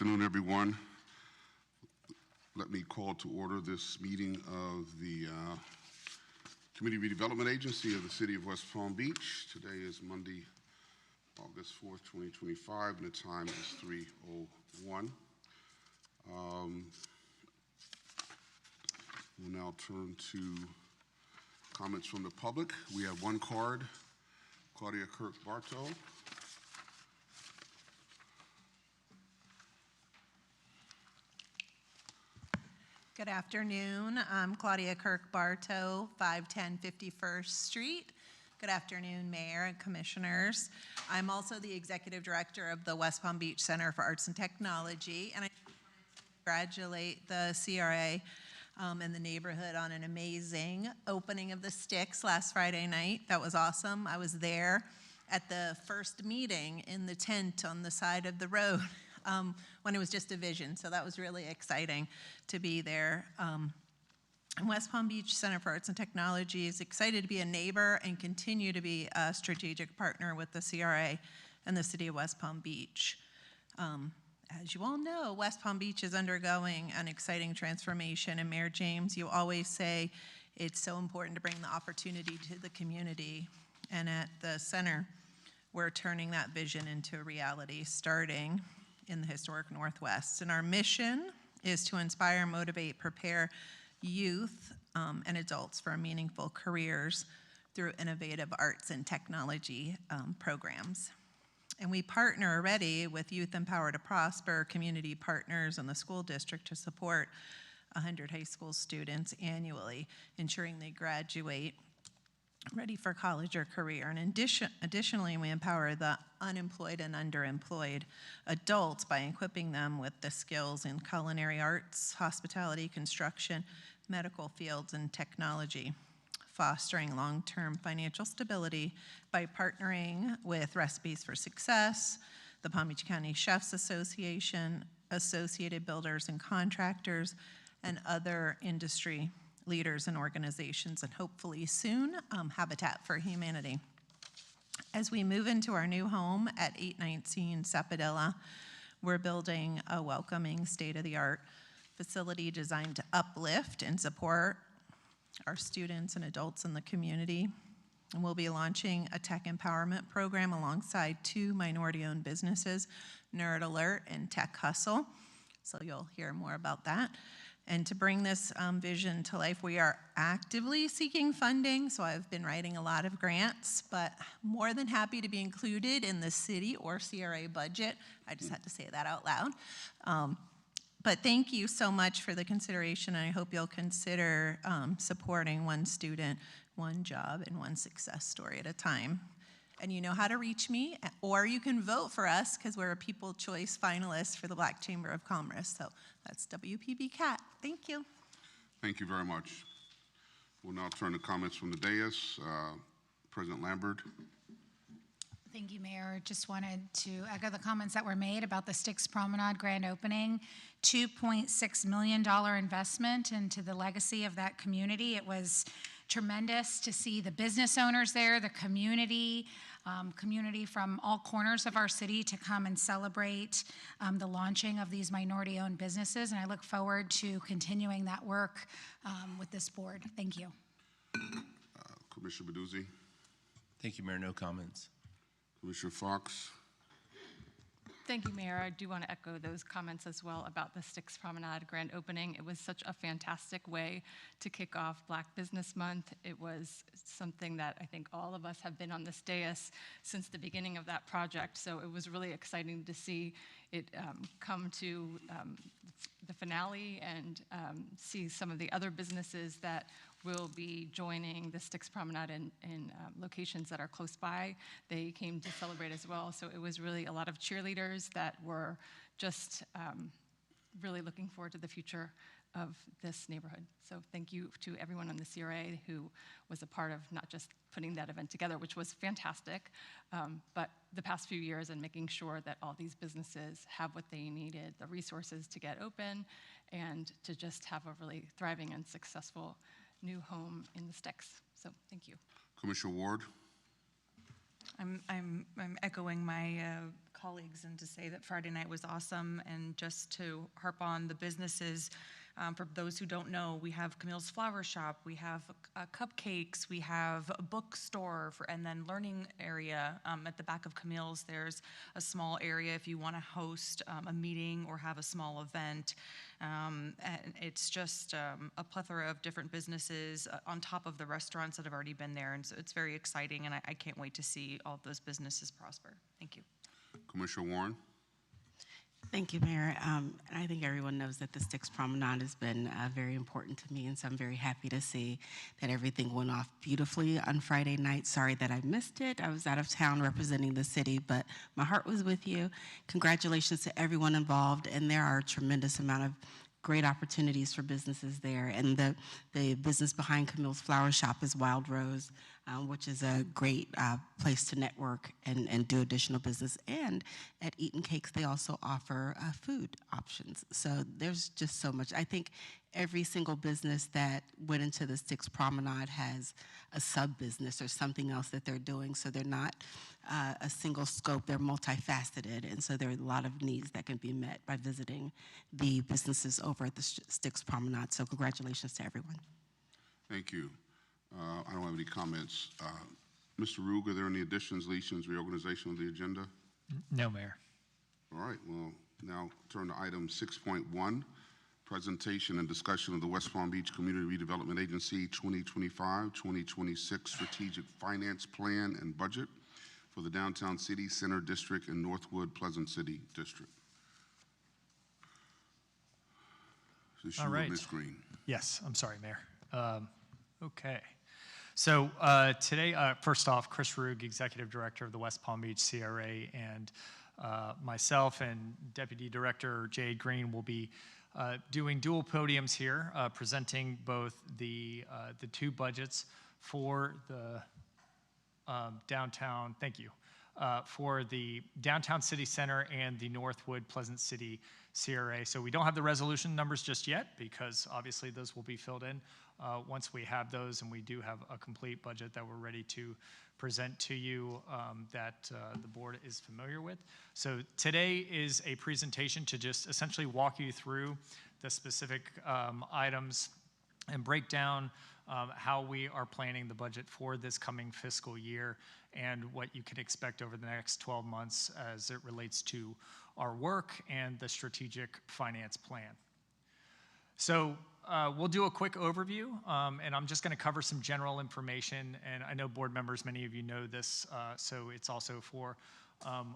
afternoon, everyone. Let me call to order this meeting of the Community Redevelopment Agency of the City of West Palm Beach. Today is Monday, August 4th, 2025, and the time is 3:01. We'll now turn to comments from the public. We have one card, Claudia Kirk-Bartow. Good afternoon. I'm Claudia Kirk-Bartow, 510 51st Street. Good afternoon, Mayor and Commissioners. I'm also the Executive Director of the West Palm Beach Center for Arts and Technology, and I want to congratulate the CRA and the neighborhood on an amazing opening of the Sticks last Friday night. That was awesome. I was there at the first meeting in the tent on the side of the road. When it was just a vision, so that was really exciting to be there. And West Palm Beach Center for Arts and Technology is excited to be a neighbor and continue to be a strategic partner with the CRA and the City of West Palm Beach. As you all know, West Palm Beach is undergoing an exciting transformation, and Mayor James, you always say it's so important to bring the opportunity to the community, and at the center, we're turning that vision into a reality, starting in the historic Northwest. And our mission is to inspire, motivate, prepare youth and adults for meaningful careers through innovative arts and technology programs. And we partner already with Youth Empower to Prosper, community partners, and the school district to support 100 high school students annually, ensuring they graduate ready for college or career. And additionally, we empower the unemployed and underemployed adults by equipping them with the skills in culinary arts, hospitality, construction, medical fields, and technology, fostering long-term financial stability by partnering with Recipes for Success, the Palm Beach County Chefs Association, Associated Builders and Contractors, and other industry leaders and organizations, and hopefully soon, Habitat for Humanity. As we move into our new home at 819 Sapadilla, we're building a welcoming, state-of-the-art facility designed to uplift and support our students and adults in the community. And we'll be launching a tech empowerment program alongside 2 minority-owned businesses, Nerd Alert and Tech Hustle. So you'll hear more about that. And to bring this vision to life, we are actively seeking funding. So I've been writing a lot of grants, but more than happy to be included in the city or CRA budget. I just had to say that out loud. But thank you so much for the consideration, and I hope you'll consider supporting one student, one job, and one success story at a time. And you know how to reach me, or you can vote for us because we're a People Choice finalist for the Black Chamber of Commerce. So that's WPB-CAT. Thank you. Thank you very much. We'll now turn to comments from the dais. President Lambert. Thank you, Mayor. Just wanted to echo the comments that were made about the Sticks Promenade grand opening. $2.6 million investment into the legacy of that community. It was tremendous to see the business owners there, the community from all corners of our city to come and celebrate the launching of these minority-owned businesses. And I look forward to continuing that work with this board. Thank you. Commissioner Baduzzi. Thank you, Mayor. No comments. Commissioner Fox. Thank you, Mayor. I do want to echo those comments as well about the Sticks Promenade grand opening. It was such a fantastic way to kick off Black Business Month. It was something that I think all of us have been on this dais since the beginning of that project. So it was really exciting to see it come to the finale and see some of the other businesses that will be joining the Sticks Promenade in locations that are close by. They came to celebrate as well. So it was really a lot of cheerleaders that were just really looking forward to the future of this neighborhood. So thank you to everyone on the CRA who was a part of not just putting that event together, which was fantastic, but the past few years and making sure that all these businesses have what they needed, the resources to get open and to just have a really thriving and successful new home in the Sticks. So thank you. Commissioner Ward. I'm echoing my colleagues and to say that Friday night was awesome, and just to harp on the businesses. For those who don't know, we have Camille's Flower Shop, we have cupcakes, we have a bookstore, and then learning area. At the back of Camille's, there's a small area if you want to host a meeting or have a small event. And it's just a plethora of different businesses on top of the restaurants that have already been there. And so it's very exciting, and I can't wait to see all of those businesses prosper. Thank you. Commissioner Warren? Thank you, Mayor. And I think everyone knows that the Styx Promenade has been very important to me, and so I'm very happy to see that everything went off beautifully on Friday night. Sorry that I missed it. I was out of town representing the city, but my heart was with you. Congratulations to everyone involved, and there are a tremendous amount of great opportunities for businesses there. And the business behind Camille's Flower Shop is Wild Rose, which is a great place to network and do additional business. And at Eaton Cakes, they also offer food options. So there's just so much. I think every single business that went into the Styx Promenade has a sub-business or something else that they're doing. So they're not a single scope, they're multifaceted. And so there are a lot of needs that can be met by visiting the businesses over at the Styx Promenade. So congratulations to everyone. Thank you. I don't have any comments. Mr. Rugg, are there any additions, deletions, reorganization of the agenda? No, Mayor. All right, well, now turn to item 6.1, presentation and discussion of the West Palm Beach Community Redevelopment Agency 2025-2026 Strategic Finance Plan and Budget for the Downtown City Center District and Northwood Pleasant City District. This is you, Ms. Green. Yes, I'm sorry, Mayor. Okay. So today, first off, Chris Rugg, Executive Director of the West Palm Beach CRA, and myself and Deputy Director Jade Green will be doing dual podiums here, presenting both the two budgets for the downtown, thank you, for the Downtown City Center and the Northwood Pleasant City CRA. So we don't have the resolution numbers just yet, because obviously those will be filled in once we have those, and we do have a complete budget that we're ready to present to you that the board is familiar with. So today is a presentation to just essentially walk you through the specific items and break down how we are planning the budget for this coming fiscal year and what you can expect over the next 12 months as it relates to our work and the strategic finance plan. So we'll do a quick overview, and I'm just going to cover some general information. And I know board members, many of you know this, so it's also for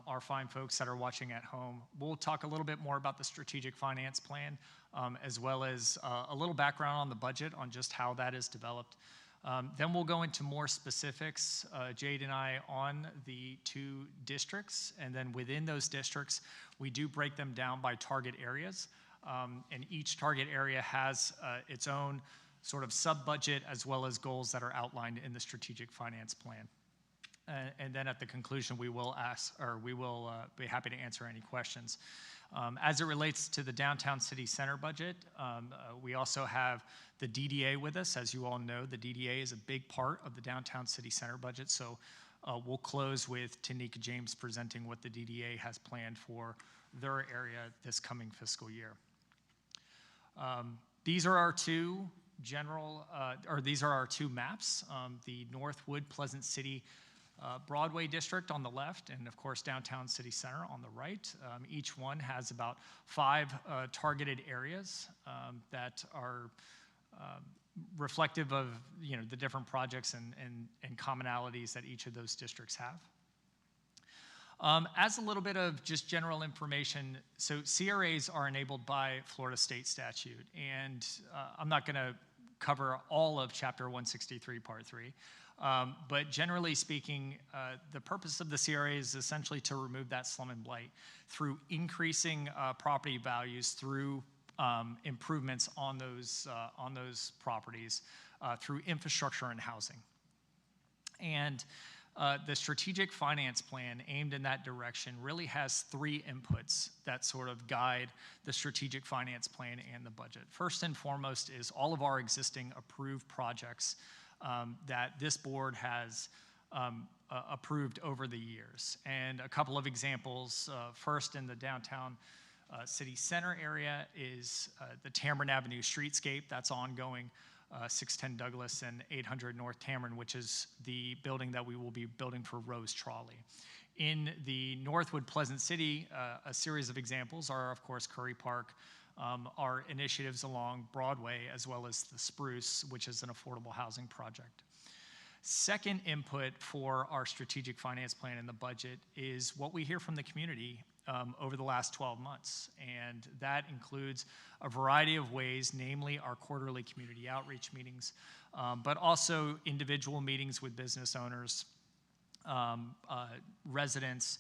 our fine folks that are watching at home. We'll talk a little bit more about the strategic finance plan, as well as a little background on the budget, on just how that is developed. Then we'll go into more specifics, Jade and I, on the two districts. And then within those districts, we do break them down by target areas. And each target area has its own sort of sub-budget, as well as goals that are outlined in the strategic finance plan. And then at the conclusion, we will be happy to answer any questions. As it relates to the Downtown City Center budget, we also have the DDA with us. As you all know, the DDA is a big part of the Downtown City Center budget. So we'll close with Tanika James presenting what the DDA has planned for their area this coming fiscal year. These are our two maps, the Northwood Pleasant City Broadway District on the left, and of course Downtown City Center on the right. Each one has about 5 targeted areas that are reflective of the different projects and commonalities that each of those districts have. As a little bit of just general information, so CRAs are enabled by Florida state statute, and I'm not going to cover all of Chapter 163, Part 3, but generally speaking, the purpose of the CRA is essentially to remove that slum and blight through increasing property values through improvements on those properties through infrastructure and housing. And the strategic finance plan aimed in that direction really has 3 inputs that sort of guide the strategic finance plan and the budget. First and foremost is all of our existing approved projects that this board has approved over the years. And a couple of examples, first in the downtown city center area is the Tamron Avenue streetscape. That's ongoing, 610 Douglas and 800 North Tamron, which is the building that we will be building for Rose Trolley. In the Northwood Pleasant City, a series of examples are, of course, Curry Park, our initiatives along Broadway, as well as the Spruce, which is an affordable housing project. Second input for our strategic finance plan and the budget is what we hear from the community over the last 12 months. And that includes a variety of ways, namely our quarterly community outreach meetings, but also individual meetings with business owners, residents,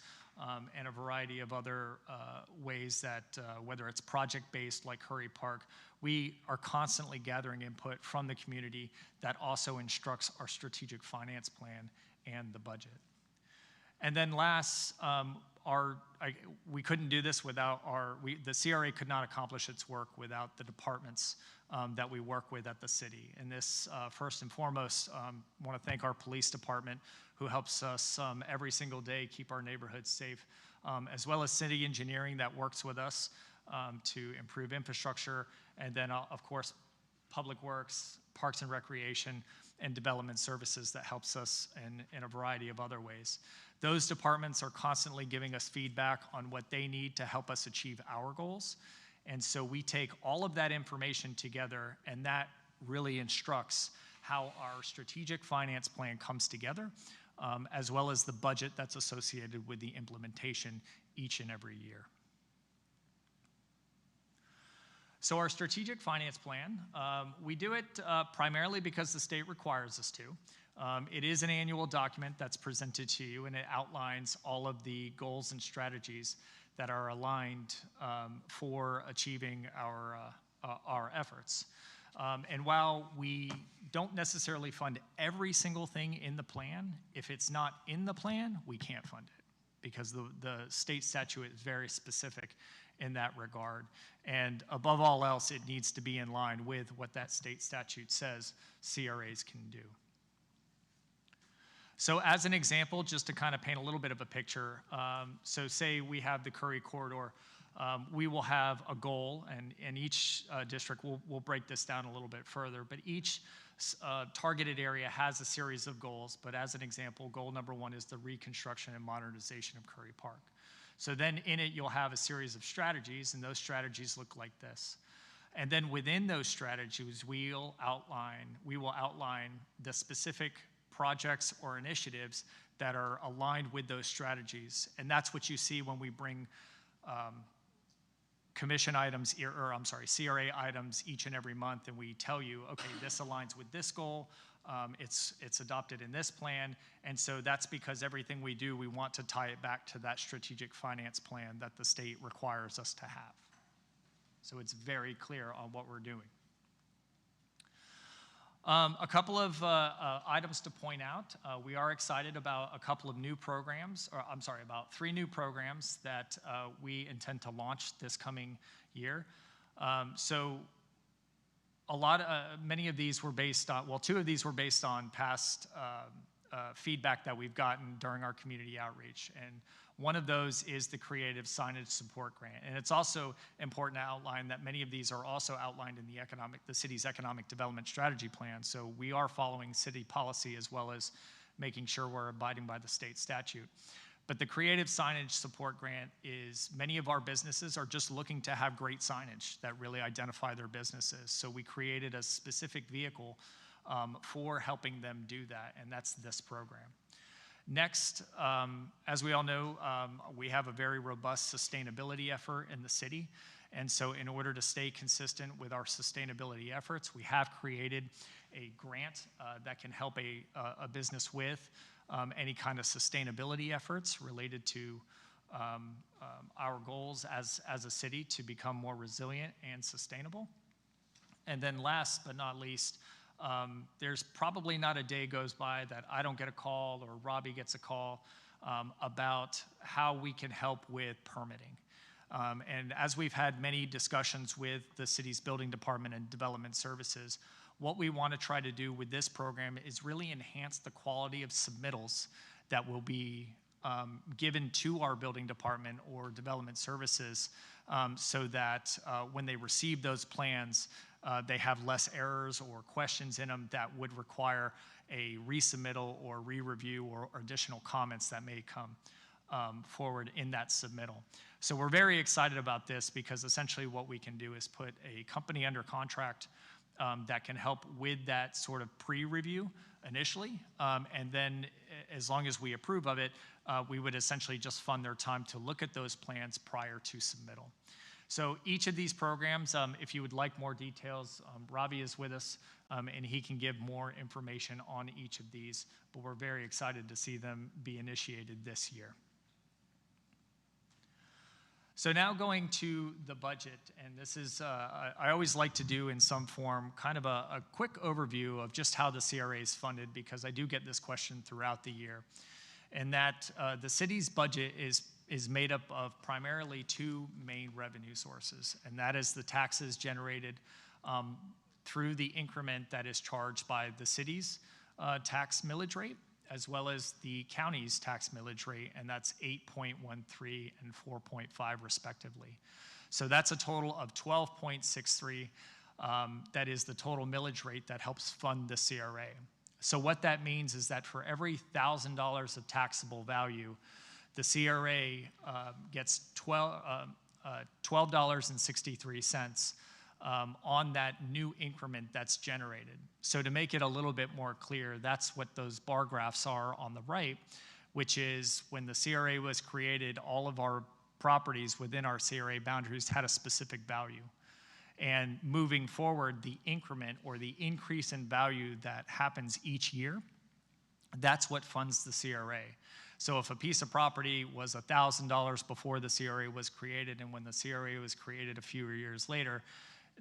and a variety of other ways that, whether it's project-based like Curry Park, we are constantly gathering input from the community that also instructs our strategic finance plan and the budget. And then last, we couldn't do this without the CRA could not accomplish its work without the departments that we work with at the city. And this, first and foremost, I want to thank our police department, who helps us every single day keep our neighborhoods safe, as well as city engineering that works with us to improve infrastructure, and then, of course, Public Works, Parks and Recreation, and Development Services that helps us in a variety of other ways. Those departments are constantly giving us feedback on what they need to help us achieve our goals. And so we take all of that information together, and that really instructs how our strategic finance plan comes together, as well as the budget that's associated with the implementation each and every year. So our strategic finance plan, we do it primarily because the state requires us to. It is an annual document that's presented to you, and it outlines all of the goals and strategies that are aligned for achieving our efforts. And while we don't necessarily fund every single thing in the plan, if it's not in the plan, we can't fund it, because the state statute is very specific in that regard. And above all else, it needs to be in line with what that state statute says CRAs can do. So as an example, just to kind of paint a little bit of a picture, so say we have the Curry Corridor, we will have a goal, and each district, we'll break this down a little bit further, but each targeted area has a series of goals. But as an example, goal number 1 is the reconstruction and modernization of Curry Park. So then in it, you'll have a series of strategies, and those strategies look like this. And then within those strategies, we will outline the specific projects or initiatives that are aligned with those strategies. And that's what you see when we bring commission items, CRA items each and every month, and we tell you, okay, this aligns with this goal, it's adopted in this plan, and so that's because everything we do, we want to tie it back to that strategic finance plan that the state requires us to have. So it's very clear on what we're doing. A couple of items to point out. We are excited about a couple of new programs, about 3 new programs that we intend to launch this coming year. Many of these were based on, 2 of these were based on past feedback that we've gotten during our community outreach. And one of those is the Creative Signage Support Grant. And it's also important to outline that many of these are also outlined in the city's economic development strategy plan. So we are following city policy as well as making sure we're abiding by the state statute. But the Creative Signage Support Grant is, many of our businesses are just looking to have great signage that really identify their businesses. So we created a specific vehicle for helping them do that, and that's this program. Next, as we all know, we have a very robust sustainability effort in the city. And so in order to stay consistent with our sustainability efforts, we have created a grant that can help a business with any kind of sustainability efforts related to our goals as a city to become more resilient and sustainable. And then last but not least, there's probably not a day goes by that I don't get a call or Robbie gets a call about how we can help with permitting. And as we've had many discussions with the city's building department and development services, what we want to try to do with this program is really enhance the quality of submittals that will be given to our building department or development services, so that when they receive those plans, they have less errors or questions in them that would require a resubmittal or re-review or additional comments that may come forward in that submittal. So we're very excited about this because essentially what we can do is put a company under contract that can help with that sort of pre-review initially, and then as long as we approve of it, we would essentially just fund their time to look at those plans prior to submittal. So each of these programs, if you would like more details, Ravi is with us, and he can give more information on each of these, but we're very excited to see them be initiated this year. So now going to the budget, and this is, I always like to do in some form kind of a quick overview of just how the CRA is funded, because I do get this question throughout the year. And that the city's budget is made up of primarily two main revenue sources, and that is the taxes generated through the increment that is charged by the city's tax millage rate, as well as the county's tax millage rate, and that's 8.13 and 4.5 respectively. So that's a total of 12.63. That is the total millage rate that helps fund the CRA. So what that means is that for every $1,000 of taxable value, the CRA gets $12.63 on that new increment that's generated. So to make it a little bit more clear, that's what those bar graphs are on the right, which is when the CRA was created, all of our properties within our CRA boundaries had a specific value. And moving forward, the increment or the increase in value that happens each year, that's what funds the CRA. So if a piece of property was $1,000 before the CRA was created, and when the CRA was created a few years later,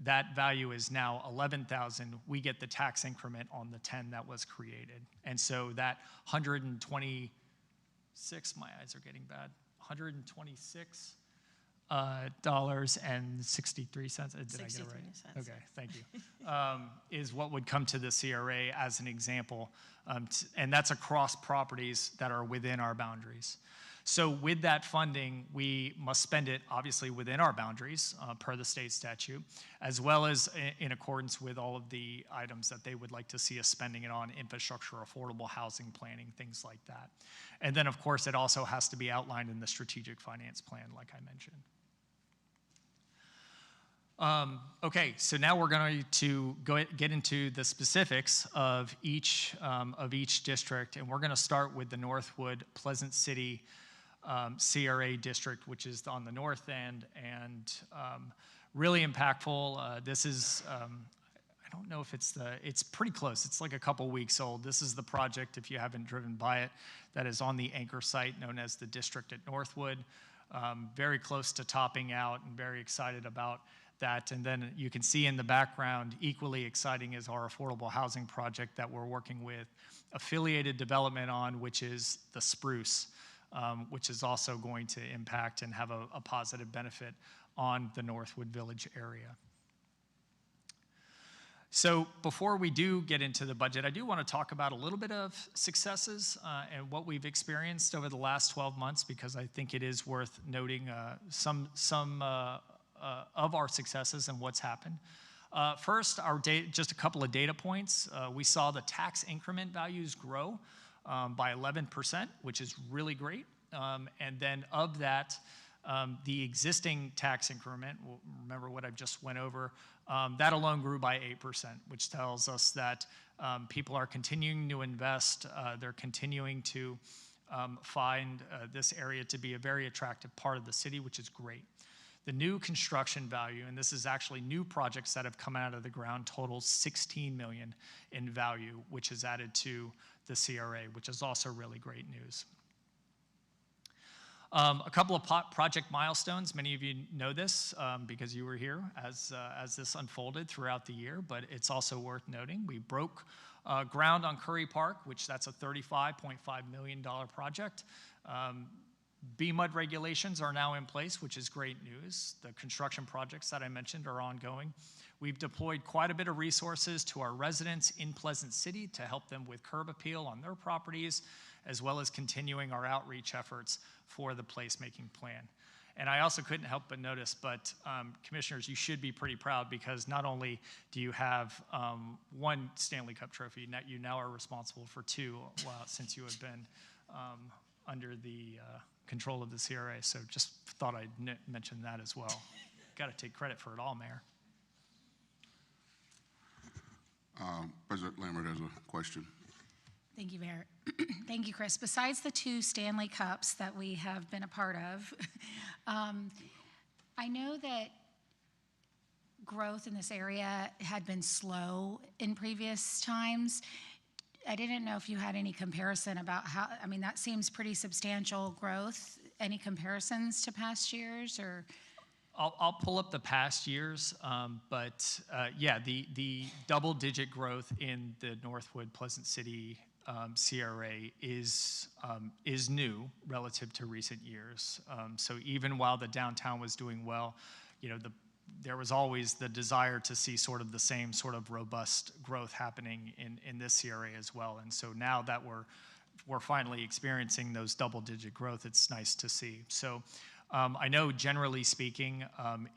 that value is now $11,000, we get the tax increment on the 10 that was created. And so that 126, my eyes are getting bad, $126 dollars and 63 cents. Did I get it right? Okay, thank you. Is what would come to the CRA as an example, and that's across properties that are within our boundaries. So with that funding, we must spend it obviously within our boundaries per the state statute, as well as in accordance with all of the items that they would like to see us spending it on: infrastructure, affordable housing, planning, things like that. And then of course it also has to be outlined in the strategic finance plan, like I mentioned. Okay, so now we're going to get into the specifics of each district, and we're going to start with the Northwood Pleasant City CRA district, which is on the north end, and really impactful. This is, I don't know if it's pretty close. It's like a couple weeks old. This is the project, if you haven't driven by it, that is on the anchor site known as the district at Northwood. Very close to topping out, and very excited about that. And then you can see in the background, equally exciting is our affordable housing project that we're working with affiliated development on, which is the Spruce, which is also going to impact and have a positive benefit on the Northwood Village area. So before we do get into the budget, I do want to talk about a little bit of successes and what we've experienced over the last 12 months, because I think it is worth noting some of our successes and what's happened. First, just a couple of data points. We saw the tax increment values grow by 11%, which is really great. And then of that, the existing tax increment, remember what I just went over, that alone grew by 8%, which tells us that people are continuing to invest. They're continuing to find this area to be a very attractive part of the city, which is great. The new construction value, and this is actually new projects that have come out of the ground, totals $16 million in value, which is added to the CRA, which is also really great news. A couple of project milestones. Many of you know this because you were here as this unfolded throughout the year, but it's also worth noting. We broke ground on Curry Park, which that's a $35.5 million project. BMUD regulations are now in place, which is great news. The construction projects that I mentioned are ongoing. We've deployed quite a bit of resources to our residents in Pleasant City to help them with curb appeal on their properties, as well as continuing our outreach efforts for the placemaking plan. And I also couldn't help but notice, but commissioners, you should be pretty proud because not only do you have one Stanley Cup trophy, you now are responsible for two since you have been under the control of the CRA. So just thought I'd mention that as well. Got to take credit for it all, Mayor. President Lambert has a question. Thank you, Mayor. Thank you, Chris. Besides the 2 Stanley Cups that we have been a part of, I know that growth in this area had been slow in previous times. I didn't know if you had any comparison about how, I mean, that seems pretty substantial growth. Any comparisons to past years or? I'll pull up the past years, but yeah, the double-digit growth in the Northwood Pleasant City CRA is new relative to recent years. So even while the downtown was doing well, you know, there was always the desire to see sort of the same sort of robust growth happening in this CRA as well. And so now that we're finally experiencing those double-digit growth, it's nice to see. So. I know generally speaking,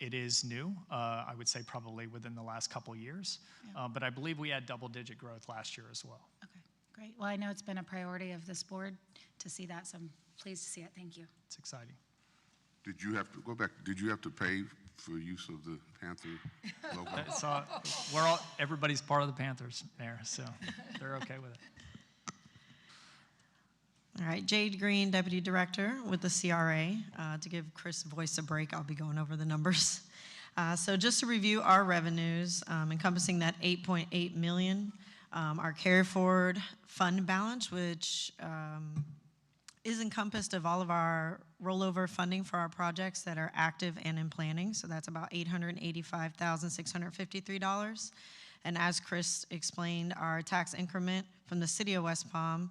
it is new, I would say probably within the last couple years, Yeah. But I believe we had double-digit growth last year as well. Okay, great. Well, I know it's been a priority of this board to see that, so I'm pleased to see it. Thank you. It's exciting. Did you have to go back? Did you have to pay for use of the Panther logo? So everybody's part of the Panthers, Mayor, so they're okay with it. All right, Jade Green, Deputy Director with the CRA. To give Chris Voice a break, I'll be going over the numbers. So just to review our revenues, encompassing that $8.8 million, our carry forward fund balance, which is encompassed of all of our rollover funding for our projects that are active and in planning. So that's about $885,653. And as Chris explained, our tax increment from the city of West Palm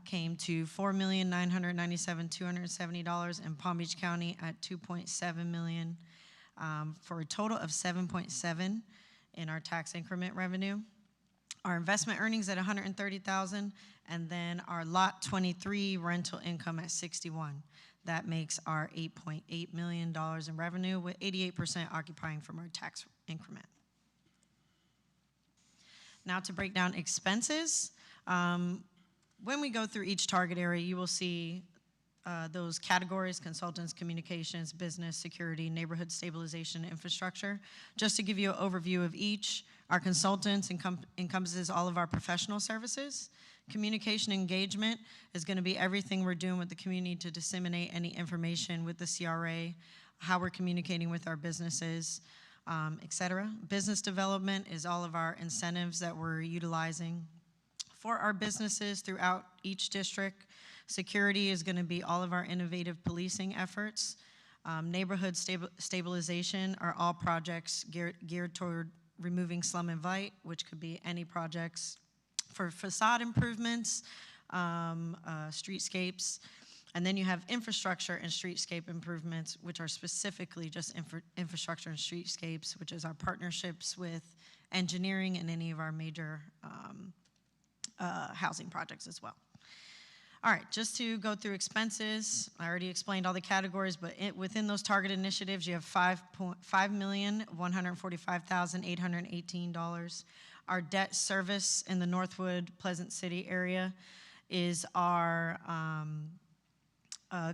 came to $4,997,270, and Palm Beach County at $2.7 million, for a total of $7.7 in our tax increment revenue. Our investment earnings at $130,000, and then our Lot 23 rental income at $61. That makes our $8.8 million in revenue, with 88% occupying from our tax increment. Now to break down expenses. When we go through each target area, you will see those categories: consultants, communications, business, security, neighborhood stabilization, infrastructure. Just to give you an overview of each, our consultants encompasses all of our professional services. Communication engagement is going to be everything we're doing with the community to disseminate any information with the CRA, how we're communicating with our businesses, et cetera. Business development is all of our incentives that we're utilizing for our businesses throughout each district. Security is going to be all of our innovative policing efforts. Neighborhood stabilization are all projects geared toward removing slum and blight, which could be any projects for facade improvements, streetscapes. And then you have infrastructure and streetscape improvements, which are specifically just infrastructure and streetscapes, which is our partnerships with engineering and any of our major housing projects as well. All right, just to go through expenses, I already explained all the categories, but within those target initiatives, you have $5,145,818. Our debt service in the Northwood Pleasant City area is our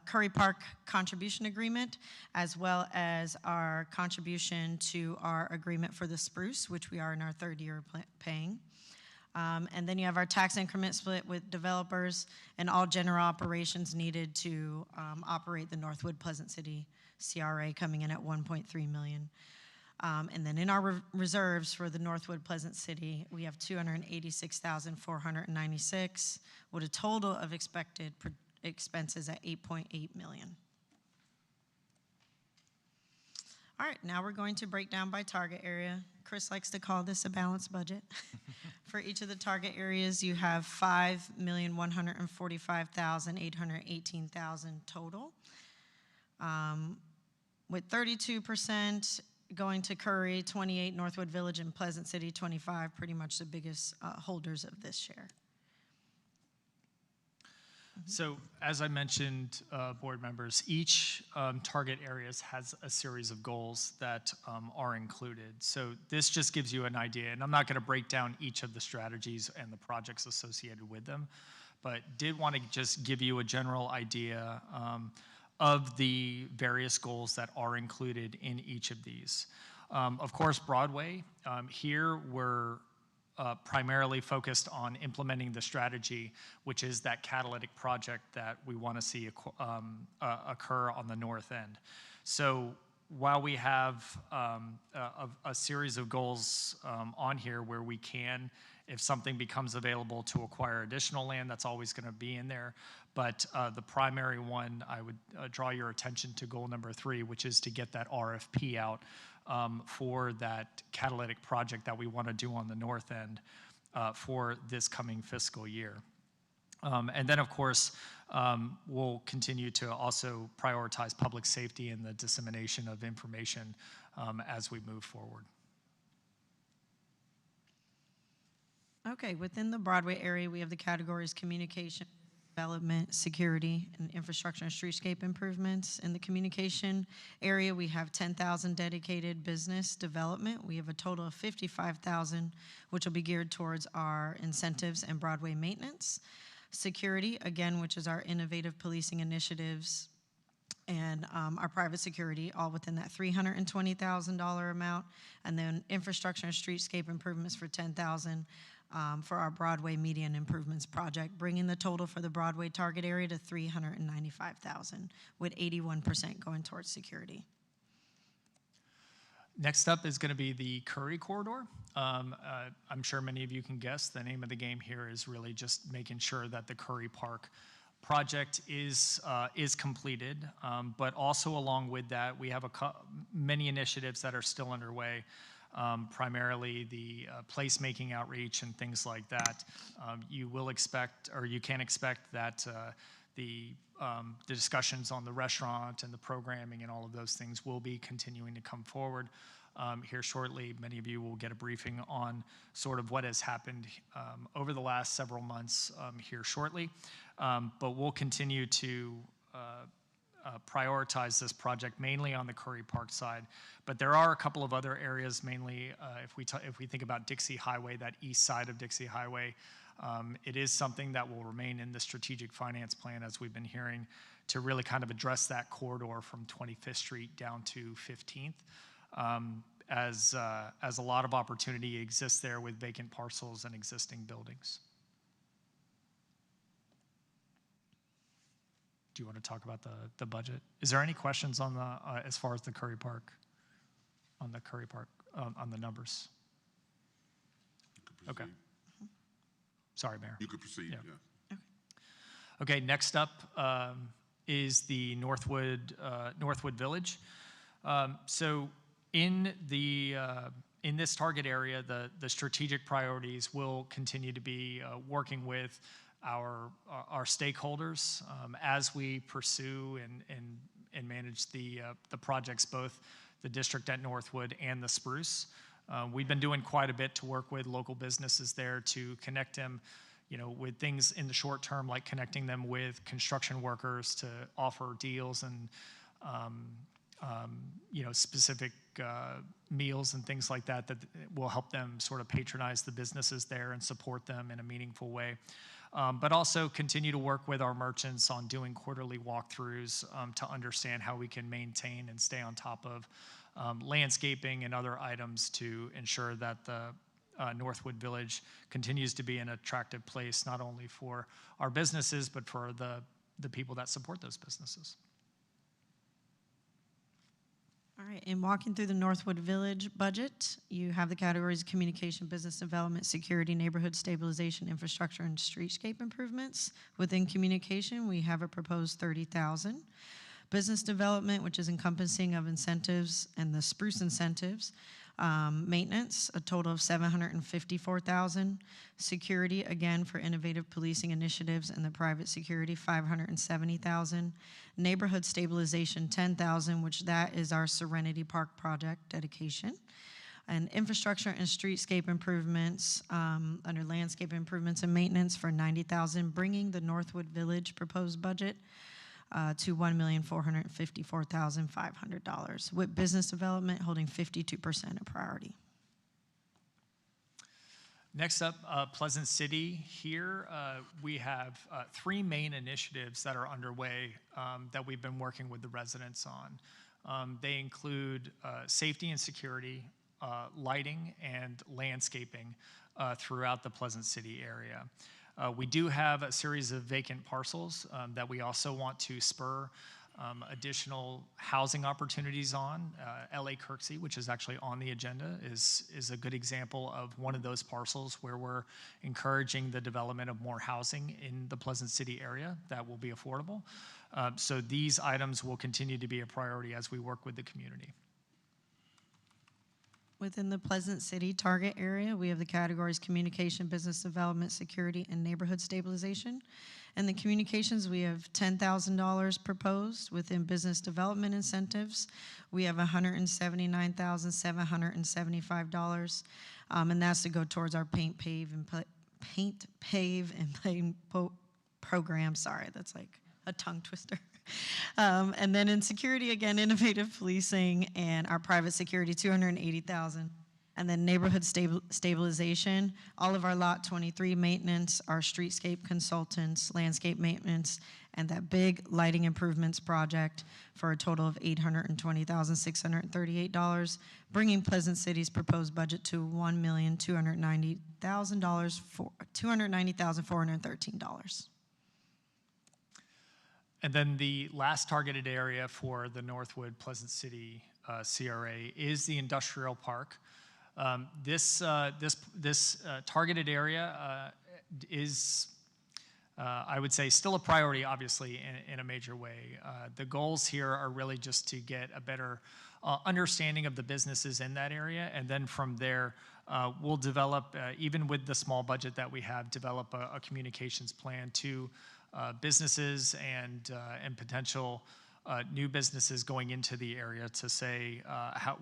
Curry Park contribution agreement, as well as our contribution to our agreement for the Spruce, which we are in our third year paying. And then you have our tax increment split with developers and all general operations needed to operate the Northwood Pleasant City CRA, coming in at $1.3 million. And then in our reserves for the Northwood Pleasant City, we have $286,496, with a total of expected expenses at $8.8 million. All right, now we're going to break down by target area. Chris likes to call this a balanced budget. For each of the target areas, you have $5,145,818 total, with 32% going to Curry, 28, Northwood Village, and Pleasant City, 25, pretty much the biggest holders of this share. So as I mentioned, board members, each target areas has a series of goals that are included. So this just gives you an idea, and I'm not going to break down each of the strategies and the projects associated with them, but did want to just give you a general idea of the various goals that are included in each of these. Of course, Broadway, here we're primarily focused on implementing the strategy, which is that catalytic project that we want to see occur on the north end. So while we have a series of goals on here where we can, if something becomes available to acquire additional land, that's always going to be in there. But the primary one, I would draw your attention to goal number 3, which is to get that RFP out for that catalytic project that we want to do on the north end for this coming fiscal year. And then, of course, we'll continue to also prioritize public safety and the dissemination of information as we move forward. Okay, within the Broadway area, we have the categories communication, development, security, and infrastructure and streetscape improvements. In the communication area, we have 10,000 dedicated business development. We have a total of 55,000, which will be geared towards our incentives and Broadway maintenance. Security, again, which is our innovative policing initiatives and our private security, all within that $320,000 amount. And then infrastructure and streetscape improvements for 10,000. For our Broadway median improvements project, bringing the total for the Broadway target area to $395,000, with 81% going towards security. Next up is going to be the Curry corridor. I'm sure many of you can guess the name of the game here is really just making sure that the Curry Park project is completed, but also along with that, we have many initiatives that are still underway. Primarily the placemaking outreach and things like that. You will expect, or you can expect that the discussions on the restaurant and the programming and all of those things will be continuing to come forward here shortly. Many of you will get a briefing on sort of what has happened over the last several months here shortly. But we'll continue to prioritize this project mainly on the Curry Park side. But there are a couple of other areas, mainly if we think about Dixie Highway, that east side of Dixie Highway. It is something that will remain in the strategic finance plan, as we've been hearing, to really kind of address that corridor from 25th Street down to 15th. As a lot of opportunity exists there with vacant parcels and existing buildings. Do you want to talk about the budget? Is there any questions on the as far as the Curry Park, on the numbers? Okay. Sorry, Mayor. You could proceed, yeah. Okay, next up is the Northwood Village. So in this target area, the strategic priorities will continue to be working with our stakeholders as we pursue and manage the projects, both the district at Northwood and the Spruce. We've been doing quite a bit to work with local businesses there to connect them, with things in the short term, like connecting them with construction workers to offer deals and specific meals and things like that will help them sort of patronize the businesses there and support them in a meaningful way. But also continue to work with our merchants on doing quarterly walkthroughs to understand how we can maintain and stay on top of landscaping and other items to ensure that the Northwood Village continues to be an attractive place, not only for our businesses, but for the people that support those businesses. All right, in walking through the Northwood Village budget, you have the categories of communication, business development, security, neighborhood stabilization, infrastructure, and streetscape improvements. Within communication, we have a proposed $30,000. Business development, which is encompassing of incentives and the Spruce incentives, Maintenance, a total of $754,000. Security, again, for innovative policing initiatives and the private security, $570,000. Neighborhood stabilization, $10,000, which that is our Serenity Park project dedication. And infrastructure and streetscape improvements, under landscape improvements and maintenance for $90,000, bringing the Northwood Village proposed budget to $1,454,500, with business development holding 52% of priority. Next up, Pleasant City. Here, we have three main initiatives that are underway that we've been working with the residents on. They include safety and security, lighting, and landscaping throughout the Pleasant City area. We do have a series of vacant parcels that we also want to spur additional housing opportunities on. LA Kirksey, which is actually on the agenda, is a good example of one of those parcels where we're encouraging the development of more housing in the Pleasant City area that will be affordable. So these items will continue to be a priority as we work with the community. Within the Pleasant City target area, we have the categories communication, business development, security, and neighborhood stabilization. And the communications, we have $10,000 proposed. Within business development incentives, we have $179,775, and that's to go towards our paint, pave, and play program. Sorry, that's like a tongue twister. And then in security, again, innovative policing and our private security, $280,000. And then neighborhood stabilization, all of our Lot 23 maintenance, our streetscape consultants, landscape maintenance, and that big lighting improvements project for a total of $820,638, bringing Pleasant City's proposed budget to $1,290,413. And then the last targeted area for the Northwood Pleasant City CRA is the industrial park. This targeted area is, I would say, still a priority, obviously, in a major way. The goals here are really just to get a better understanding of the businesses in that area, and then from there, we'll develop, even with the small budget that we have, develop a communications plan to businesses and potential new businesses going into the area to say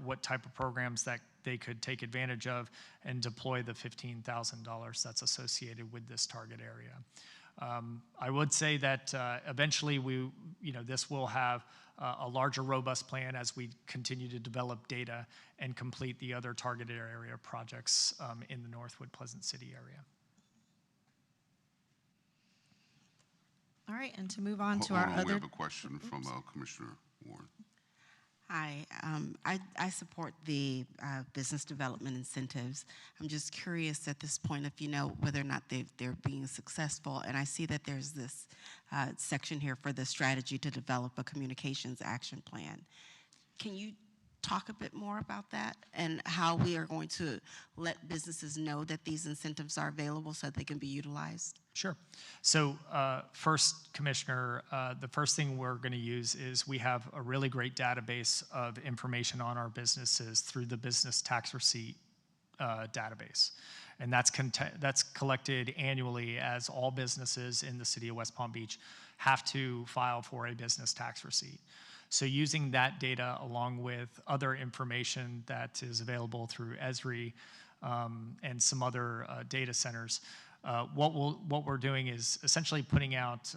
what type of programs that they could take advantage of and deploy the $15,000 that's associated with this target area. I would say that eventually this will have a larger, robust plan as we continue to develop data and complete the other targeted area projects in the Northwood Pleasant City area. All right, and to move on to Hold our on, other. we have a question from Commissioner Warren. Hi, I support the business development incentives. I'm just curious at this point if you know whether or not they're being successful. And I see that there's this section here for the strategy to develop a communications action plan. Can you talk a bit more about that and how we are going to let businesses know that these incentives are available so that they can be utilized? Sure. So first, Commissioner, the first thing we're going to use is we have a really great database of information on our businesses through the business tax receipt database. And that's collected annually as all businesses in the city of West Palm Beach have to file for a business tax receipt. So using that data along with other information that is available through Esri and some other data centers, what we're doing is essentially putting out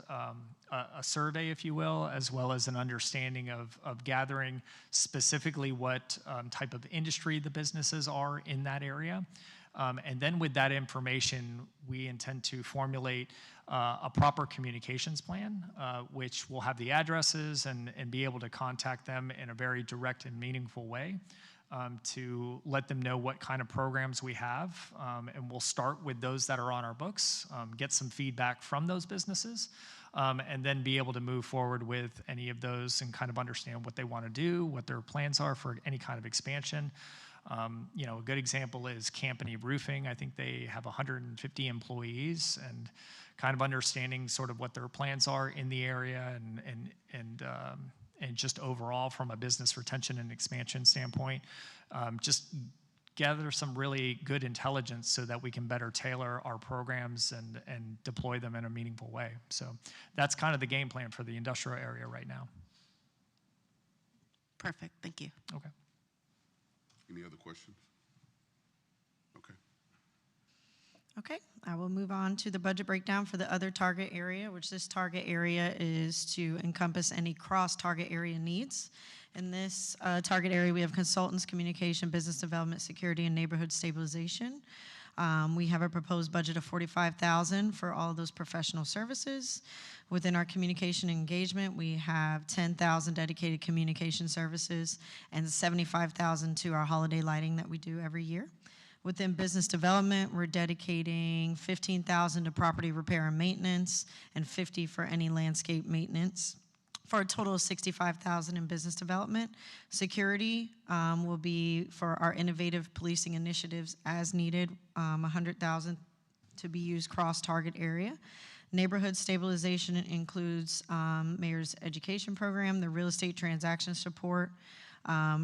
a survey, if you will, as well as an understanding of gathering specifically what type of industry the businesses are in that area. And then with that information, we intend to formulate a proper communications plan, which will have the addresses and be able to contact them in a very direct and meaningful way to let them know what kind of programs we have. And we'll start with those that are on our books, get some feedback from those businesses, and then be able to move forward with any of those and kind of understand what they want to do, what their plans are for any kind of expansion. A good example is Campany Roofing. I think they have 150 employees, and kind of understanding sort of what their plans are in the area and just overall from a business retention and expansion standpoint, just gather some really good intelligence so that we can better tailor our programs and deploy them in a meaningful way. So that's kind of the game plan for the industrial area right now. Perfect, thank you. Okay. Any other questions? Okay. Okay, I will move on to the budget breakdown for the other target area, which this target area is to encompass any cross-target area needs. In this target area, we have consultants, communication, business development, security, and neighborhood stabilization. We have a proposed budget of $45,000 for all of those professional services. Within our communication engagement, we have $10,000 dedicated communication services and $75,000 to our holiday lighting that we do every year. Within business development, we're dedicating $15,000 to property repair and maintenance and $50,000 for any landscape maintenance, for a total of $65,000 in business development. Security will be for our innovative policing initiatives as needed, $100,000 to be used cross-target area. Neighborhood stabilization includes mayor's education program, the real estate transaction support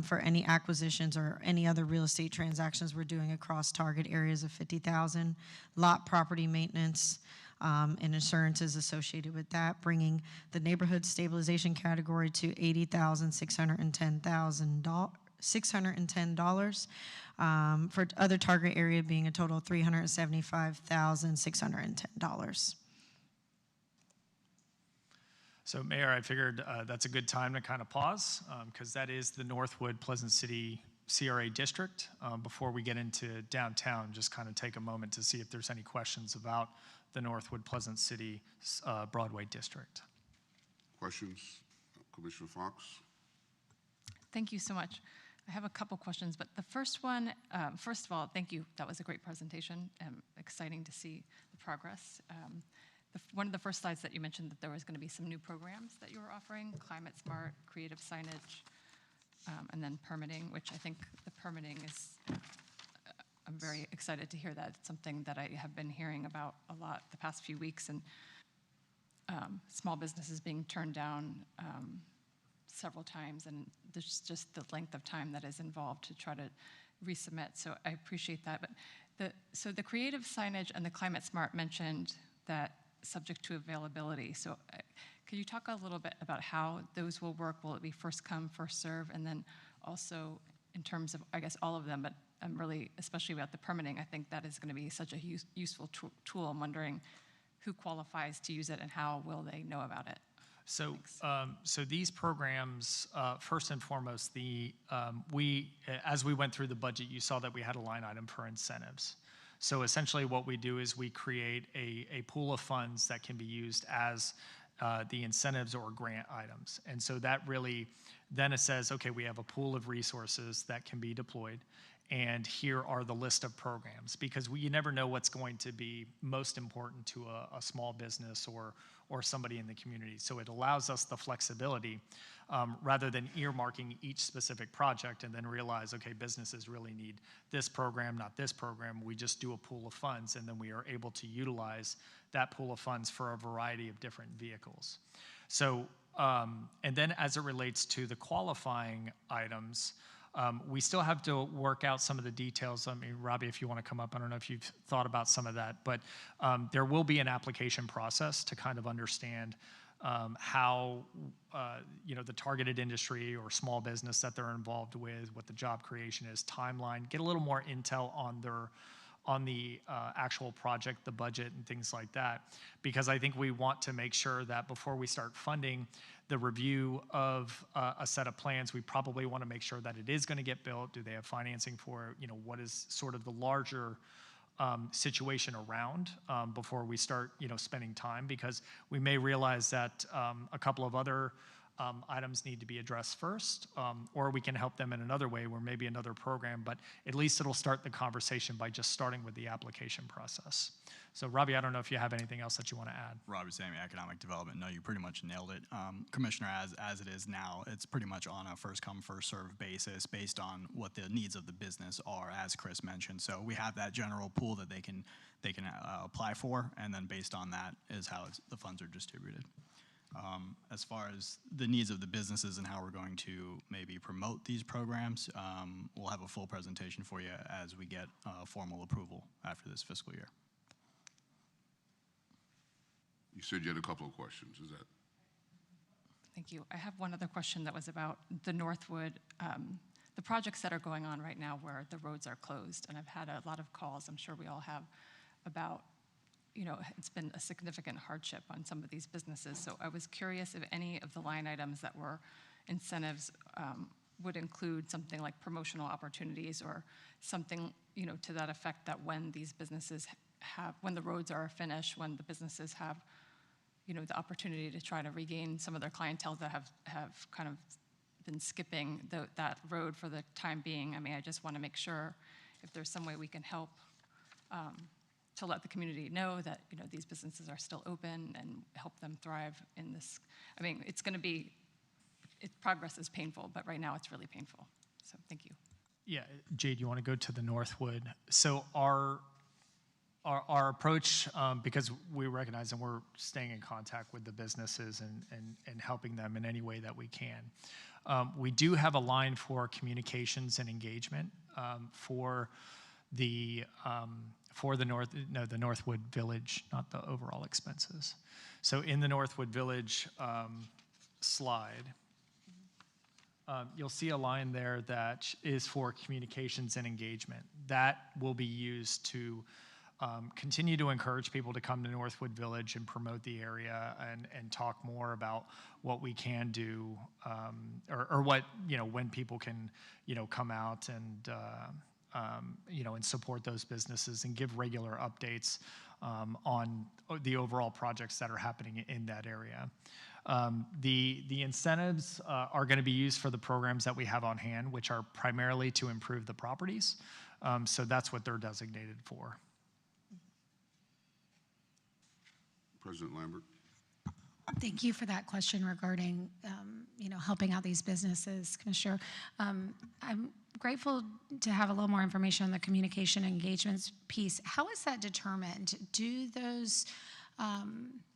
for any acquisitions or any other real estate transactions we're doing across target areas of $50,000, lot property maintenance, and insurances associated with that, bringing the neighborhood stabilization category to $80,610. For other target area being a total of $375,610. So Mayor, I figured that's a good time to kind of pause because that is the Northwood Pleasant City CRA district. Before we get into downtown, just kind of take a moment to see if there's any questions about the Northwood Pleasant City Broadway district. Questions? Commissioner Fox? Thank you so much. I have a couple questions, but the first one, first of all, thank you. That was a great presentation. Exciting to see the progress. One of the first slides that you mentioned that there was going to be some new programs that you were offering, Climate Smart, creative signage, and then permitting, which I think the permitting is, I'm very excited to hear that. It's something that I have been hearing about a lot the past few weeks, and small businesses being turned down several times, and there's just the length of time that is involved to try to resubmit, so I appreciate that. But so the creative signage and the Climate Smart mentioned that subject to availability. So can you talk a little bit about how those will work? Will it be first come, first serve? And then also in terms of, I guess, all of them, but I'm really, especially about the permitting, I think that is going to be such a useful tool. I'm wondering who qualifies to use it and how will they know about it? So, so these programs, first and foremost, as we went through the budget, you saw that we had a line item for incentives. So essentially what we do is we create a pool of funds that can be used as the incentives or grant items. And so that really, then it says, okay, we have a pool of resources that can be deployed, and here are the list of programs, because you never know what's going to be most important to a small business or somebody in the community. So it allows us the flexibility rather than earmarking each specific project and then realize, okay, businesses really need this program, not this program. We just do a pool of funds, and then we are able to utilize that pool of funds for a variety of different vehicles. So, and then as it relates to the qualifying items, we still have to work out some of the details. I mean, Robbie, if you want to come up, I don't know if you've thought about some of that, but there will be an application process to kind of understand how, the targeted industry or small business that they're involved with, what the job creation is, timeline, get a little more intel on the actual project, the budget, and things like that. Because I think we want to make sure that before we start funding the review of a set of plans, we probably want to make sure that it is going to get built. Do they have financing for it? What is sort of the larger situation around before we start, spending time, because we may realize that a couple of other items need to be addressed first, or we can help them in another way where maybe another program, but at least it'll start the conversation by just starting with the application process. So Robbie, I don't know if you have anything else that you want to add. Robbie Sammy, Economic Development. No, you pretty much nailed it. Commissioner, as it is now, it's pretty much on a first come, first served basis based on what the needs of the business are, as Chris mentioned. So we have that general pool that they can apply for, and then based on that is how the funds are distributed. As far as the needs of the businesses and how we're going to maybe promote these programs, we'll have a full presentation for you as we get formal approval after this fiscal year. You said you had a couple of questions, is that? Thank you. I have one other question that was about the Northwood, the projects that are going on right now where the roads are closed. And I've had a lot of calls, I'm sure we all have, about, you know, it's been a significant hardship on some of these businesses. So I was curious if any of the line items that were incentives would include something like promotional opportunities or something, you know, to that effect, that when these businesses have, when the roads are finished, when the businesses have, you know, the opportunity to try to regain some of their clientele that have kind of been skipping that road for the time being. I mean, I just want to make sure if there's some way we can help to let the community know that, you know, these businesses are still open and help them thrive in this. I mean, it's going to be, progress is painful, but right now it's really painful. So thank you. Yeah, Jade, you want to go to the Northwood? So our approach, because we recognize and we're staying in contact with the businesses and helping them in any way that we can. We do have a line for communications and engagement for the Northwood Village, not the overall expenses. So in the Northwood Village slide, you'll see a line there that is for communications and engagement. That will be used to continue to encourage people to come to Northwood Village and promote the area and talk more about what we can do, or what, you know, when people can, you know, come out and, you know, and support those businesses and give regular updates on the overall projects that are happening in that area. The incentives are going to be used for the programs that we have on hand, which are primarily to improve the properties. So that's what they're designated for. President Lambert. Thank you for that question regarding, you know, helping out these businesses, Commissioner. I'm grateful to have a little more information on the communication engagements piece. How is that determined? Do those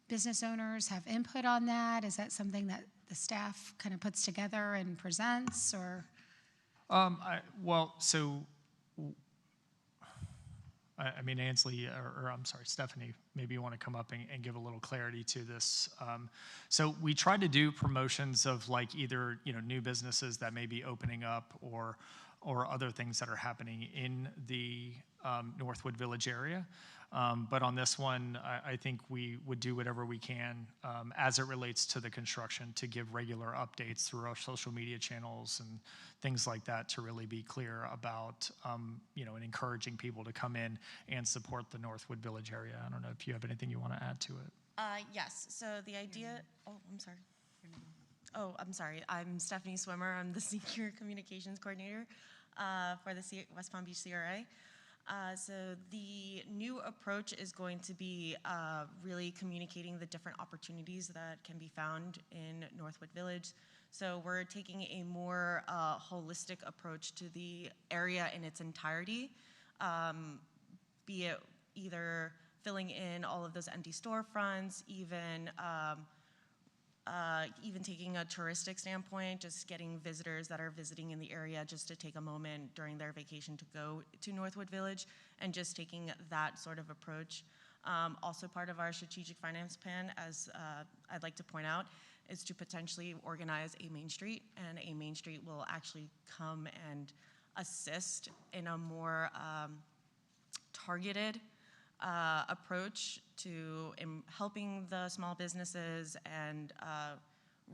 business owners have input on that? Is that something that the staff kind of puts together and presents, or? I mean, Ansley, or I'm sorry, Stephanie, maybe you want to come up and give a little clarity to this. So we try to do promotions of, like, either, you know, new businesses that may be opening up or other things that are happening in the Northwood Village area. But on this one, I think we would do whatever we can as it relates to the construction to give regular updates through our social media channels and things like that to really be clear about, you know, and encouraging people to come in and support the Northwood Village area. I don't know if you have anything you want to add to it. Yes, so the idea, I'm sorry. I'm Stephanie Swimmer. I'm the Senior Communications Coordinator for the West Palm Beach CRA. So the new approach is going to be really communicating the different opportunities that can be found in Northwood Village. So we're taking a more holistic approach to the area in its entirety, be it either filling in all of those empty storefronts, even taking a touristic standpoint, just getting visitors that are visiting in the area just to take a moment during their vacation to go to Northwood Village, and just taking that sort of approach. Also part of our strategic finance plan, as I'd like to point out, is to potentially organize a Main Street, and a Main Street will actually come and assist in a more targeted approach to helping the small businesses and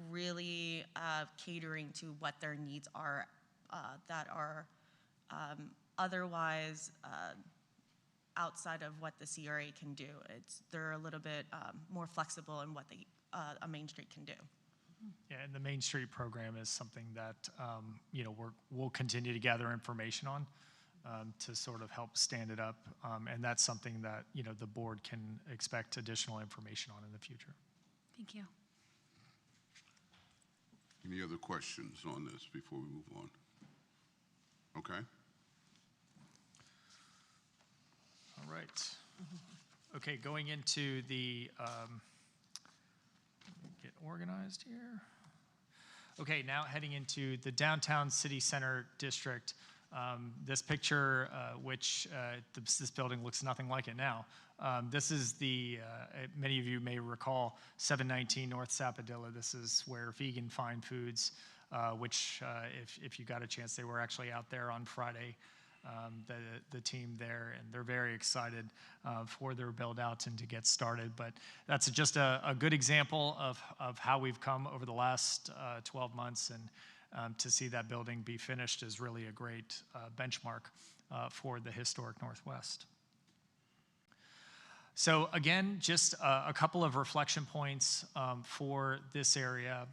really catering to what their needs are that are otherwise outside of what the CRA can do. They're a little bit more flexible in what a Main Street can do. Yeah, and the Main Street program is something that you know, we'll continue to gather information on to sort of help stand it up, and that's something that, you know, the board can expect additional information on in the future. Thank you. Any other questions on this before we move on? Okay. All right. Okay, going into the, let me get organized here. Okay, now heading into the downtown city center district. This picture, this building looks nothing like it now. This is many of you may recall 719 North Sapodilla. This is where Vegan Fine Foods, which if you got a chance, they were actually out there on Friday, the team there, and they're very excited for their build out and to get started. But that's just a good example of how we've come over the last 12 months, and to see that building be finished is really a great benchmark for the historic Northwest. So again, just a couple of reflection points for this area.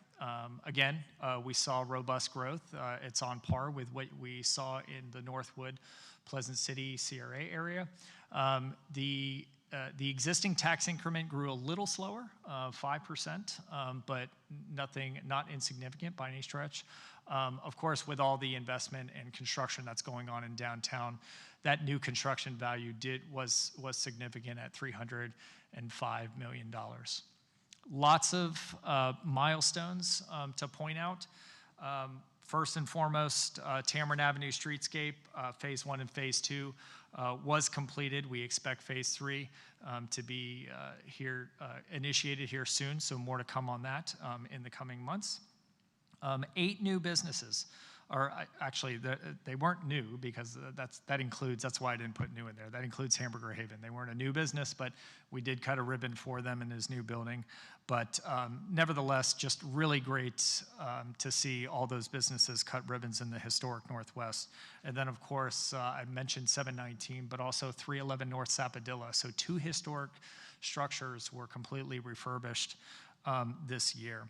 Again, we saw robust growth. It's on par with what we saw in the Northwood, Pleasant City, CRA area. The existing tax increment grew a little slower, 5%, but not insignificant by any stretch. Of course, with all the investment and construction that's going on in downtown, that new construction value was significant at $305 million. Lots of milestones to point out. First and foremost, Tamarind Avenue Streetscape, Phase 1 and Phase 2 was completed. We expect Phase 3 to be initiated here soon, so more to come on that in the coming months. 8 new businesses, or actually they weren't new because that's why I didn't put new in there. That includes Hamburger Haven. They weren't a new business, but we did cut a ribbon for them in his new building. But nevertheless, just really great to see all those businesses cut ribbons in the historic Northwest. And then, of course, I mentioned 719, but also 311 North Sapodilla. So 2 historic structures were completely refurbished this year.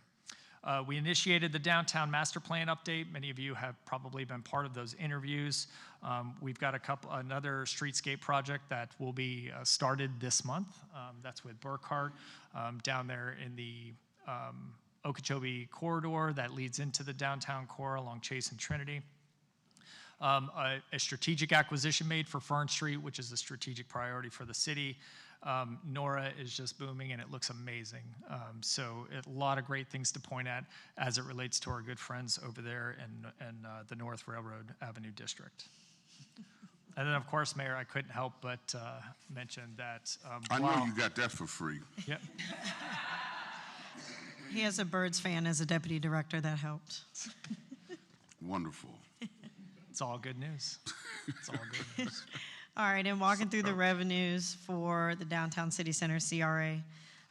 We initiated the downtown master plan update. Many of you have probably been part of those interviews. We've got another streetscape project that will be started this month. That's with Burkhart down there in the Okeechobee corridor that leads into the downtown core along Chase and Trinity. A strategic acquisition made for Fern Street, which is a strategic priority for the city. Nora is just booming and it looks amazing. So a lot of great things to point at as it relates to our good friends over there in the North Railroad Avenue District. And then, of course, Mayor, I couldn't help but mention that. I know you got that for free. Yep. He has a Birds fan as a deputy director. That helped. Wonderful. It's all good news. It's all good news. All right, and walking through the revenues for the Downtown City Center CRA.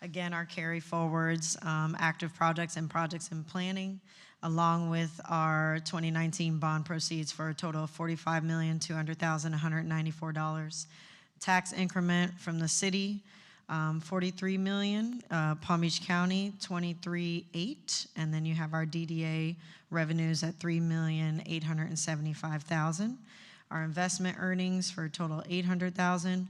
Again, our carry forwards, active projects and projects in planning, along with our 2019 bond proceeds for a total of $45,200,194. Tax increment from the city, $43 million. Palm Beach County, $23.8, and then you have our DDA revenues at $3,875,000. Our investment earnings for a total of $800,000,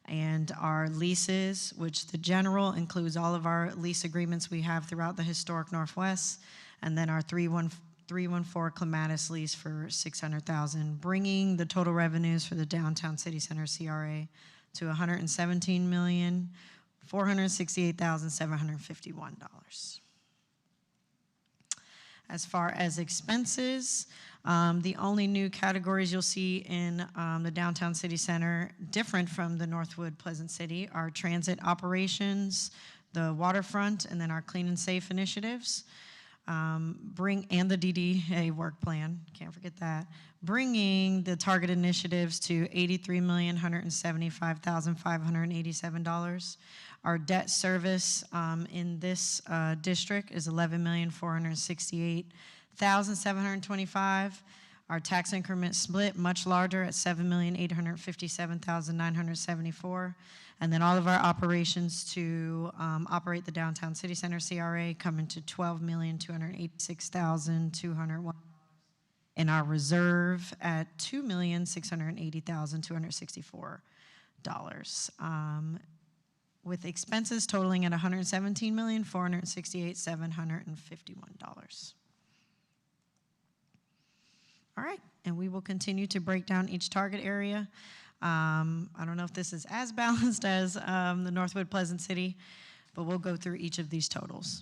and our leases, which the general includes all of our lease agreements we have throughout the historic Northwest, and then our 314 Clematis lease for $600,000, bringing the total revenues for the Downtown City Center CRA to $117,468,751. As far as expenses, the only new categories you'll see in the Downtown City Center, different from the Northwood Pleasant City, are transit operations, the waterfront, and then our clean and safe initiatives. And the DDA work plan, can't forget that. Bringing the target initiatives to $83,175,587. Our debt service in this district is $11,468,725. Our tax increment split, much larger at $7,857,974. And then all of our operations to operate the Downtown City Center CRA come into $12,286,201. And our reserve at $2,680,264. With expenses totaling at $117,468,751. All right, and we will continue to break down each target area. I don't know if this is as balanced as the Northwood Pleasant City, but we'll go through each of these totals.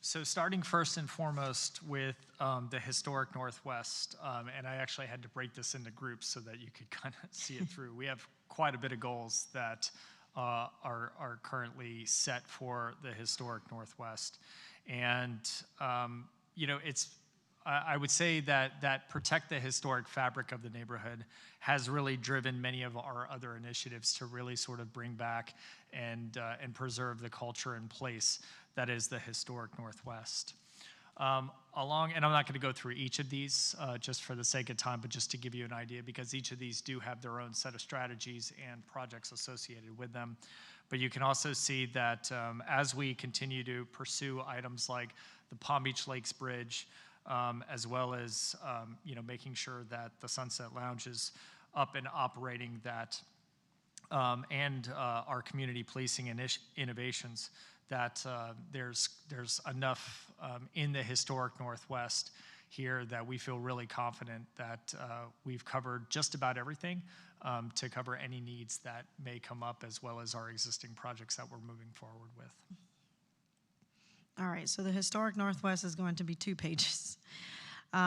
So starting first and foremost with the historic Northwest, and I actually had to break this into groups so that you could kind of see it through. We have quite a bit of goals that are currently set for the historic Northwest. And, I would say that protect the historic fabric of the neighborhood has really driven many of our other initiatives to really sort of bring back and preserve the culture and place that is the historic Northwest. And I'm not going to go through each of these just for the sake of time, but just to give you an idea, because each of these do have their own set of strategies and projects associated with them. But you can also see that as we continue to pursue items like the Palm Beach Lakes Bridge, as well as making sure that the Sunset Lounge is up and operating, that and our community policing innovations, that there's enough in the historic Northwest here that we feel really confident that we've covered just about everything to cover any needs that may come up, as well as our existing projects that we're moving forward with. All right, so the historic Northwest is going to be 2 pages.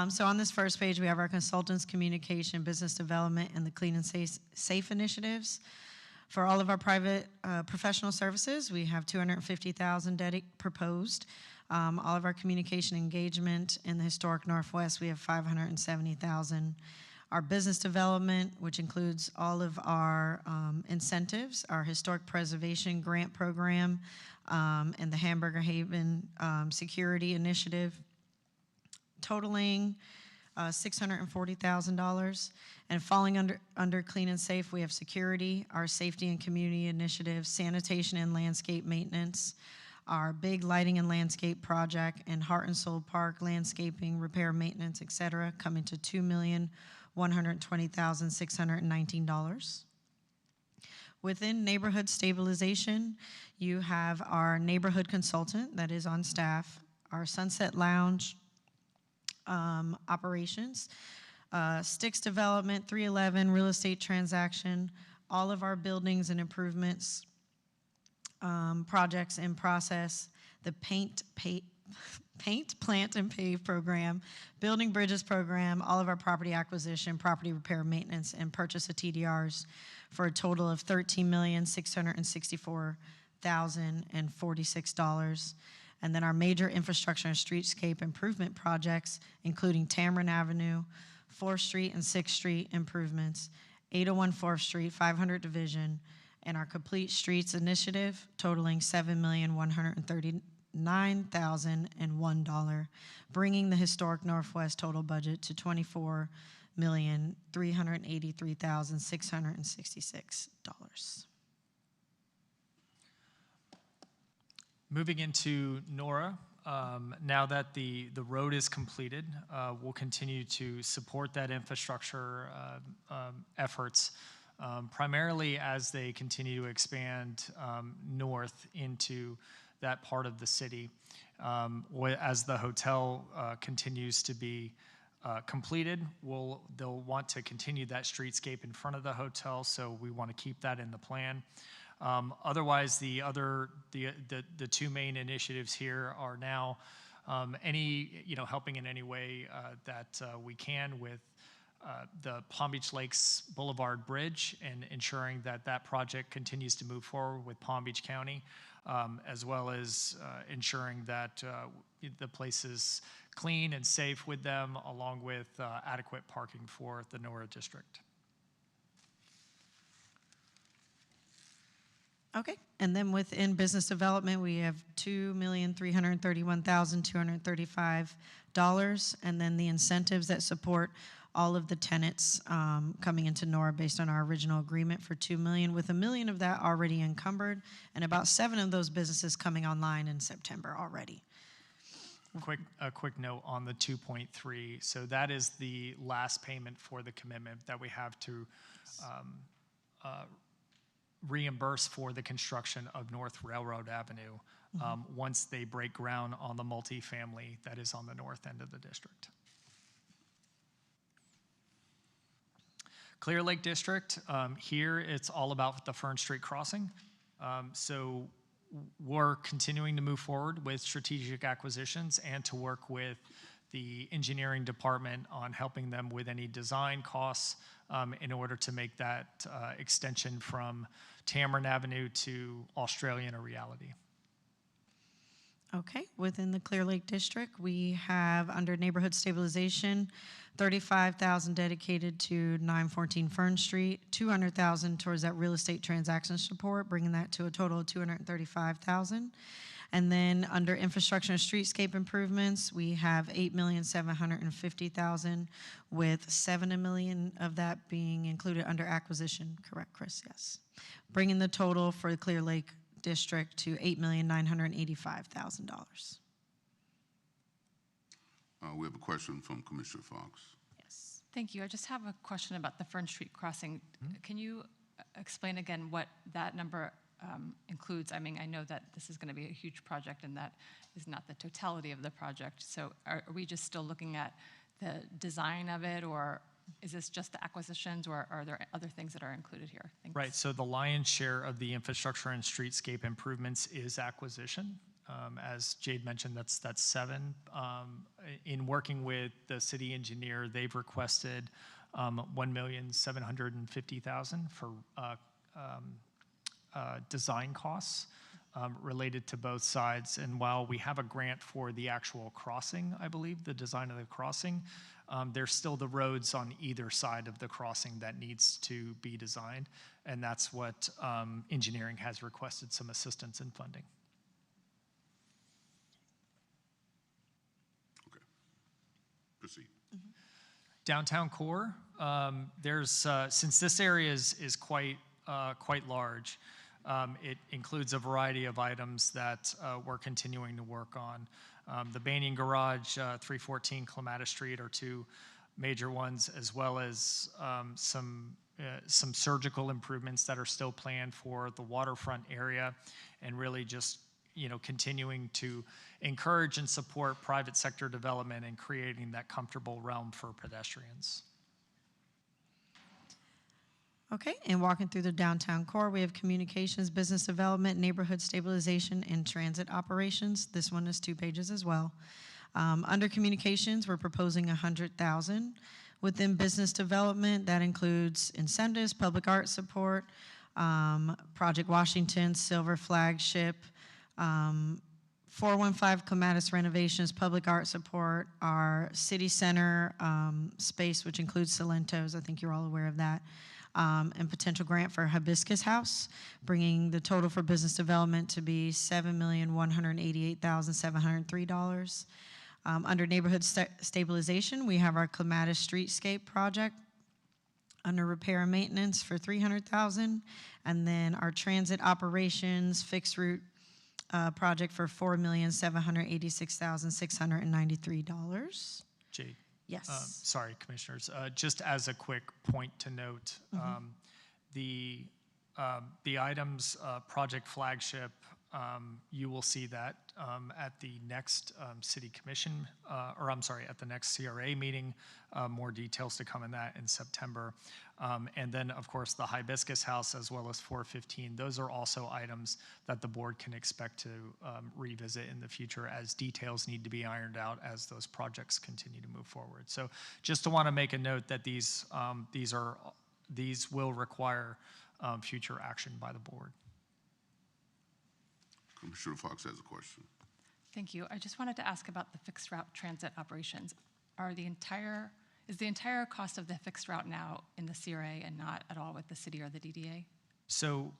So on this first page, we have our consultants, communication, business development, and the clean and safe initiatives. For all of our private professional services, we have $250,000 proposed. All of our communication engagement in the historic Northwest, we have $570,000. Our business development, which includes all of our incentives, our historic preservation grant program, and the Hamburger Haven security initiative, totaling $640,000. And falling under clean and safe, we have security, our safety and community initiative, sanitation and landscape maintenance, our big lighting and landscape project, and Heart and Soul Park landscaping, repair, maintenance, et cetera, coming to $2,120,619. Within neighborhood stabilization, you have our neighborhood consultant that is on staff, our Sunset Lounge operations, Sticks Development, 311 real estate transaction, all of our buildings and improvements projects in process, the paint, plant, and pave program, building bridges program, all of our property acquisition, property repair, maintenance, and purchase of TDRs for a total of $13,664,046. And then our major infrastructure and streetscape improvement projects, including Tamron Avenue, 4th Street and 6th Street improvements, 801 4th Street, 500 Division, and our Complete Streets Initiative totaling $7,139,001, bringing the historic Northwest total budget to $24,383,666. Moving into Nora, now that the road is completed, we'll continue to support that infrastructure efforts, primarily as they continue to expand north into that part of the city. As the hotel continues to be completed, they'll want to continue that streetscape in front of the hotel, so we want to keep that in the plan. Otherwise, the 2 main initiatives here are now helping in any way that we can with the Palm Beach Lakes Boulevard Bridge and ensuring that that project continues to move forward with Palm Beach County, as well as ensuring that the place is clean and safe with them, along with adequate parking for the Nora district. Okay, and then within business development, we have $2,331,235, and then the incentives that support all of the tenants coming into Nora based on our original agreement for $2 million, with $1 million of that already encumbered, and about 7 of those businesses coming online in September already. A quick note on the 2.3. So that is the last payment for the commitment that we have to reimburse for the construction of North Railroad Avenue once they break ground on the multifamily that is on the north end of the district. Clear Lake District, here it's all about the Fern Street crossing. So we're continuing to move forward with strategic acquisitions and to work with the engineering department on helping them with any design costs in order to make that extension from Tamron Avenue to Australian a reality. Okay, within the Clear Lake District, we have under neighborhood stabilization, $35,000 dedicated to 914 Fern Street, $200,000 towards that real estate transaction support, bringing that to a total of $235,000. And then under infrastructure and streetscape improvements, we have $8,750,000, with $7 million of that being included under acquisition. Correct, Chris? Yes. Bringing the total for the Clear Lake District to $8,985,000. We have a question from Commissioner Fox. Yes. Thank you. I just have a question about the Fern Street crossing. Can you explain again what that number includes? I mean, I know that this is going to be a huge project and that is not the totality of the project. So are we just still looking at the design of it, or is this just the acquisitions, or are there other things that are included here? Thanks. Right, so the lion's share of the infrastructure and streetscape improvements is acquisition. As Jade mentioned, that's seven. In working with the city engineer, they've requested $1,750,000 for design costs related to both sides. And while we have a grant for the actual crossing, I believe, the design of the crossing, there's still the roads on either side of the crossing that needs to be designed. And that's what engineering has requested some assistance in funding. Okay. Proceed. Downtown core, there's since this area is quite large, it includes a variety of items that we're continuing to work on. The Banyan Garage, 314 Clematis Street are two major ones, as well as some surgical improvements that are still planned for the waterfront area, and really just continuing to encourage and support private sector development and creating that comfortable realm for pedestrians. Okay, and walking through the downtown core, we have communications, business development, neighborhood stabilization, and transit operations. This one is 2 pages as well. Under communications, we're proposing $100,000. Within business development, that includes incentives, public art support, Project Washington, Silver Flagship, 415 Clematis renovations, public art support, our city center space, which includes Salentos. I think you're all aware of that. And potential grant for Hibiscus House, bringing the total for business development to be $7,188,703. Under neighborhood stabilization, we have our Clematis Streetscape project under repair and maintenance for $300,000, and then our transit operations fixed route project for $4,786,693. Jade. Yes. Sorry, commissioners. Just as a quick point to note, the items, Project Flagship, you will see that at the next city commission, at the next CRA meeting. More details to come in that in September. And then, of course, the Hibiscus House as well as 415. Those are also items that the board can expect to revisit in the future as details need to be ironed out as those projects continue to move forward. So just to want to make a note that these will require future action by the board. Commissioner Fox has a question. Thank you. I just wanted to ask about the fixed route transit operations. Is the entire cost of the fixed route now in the CRA and not at all with the city or the DDA? So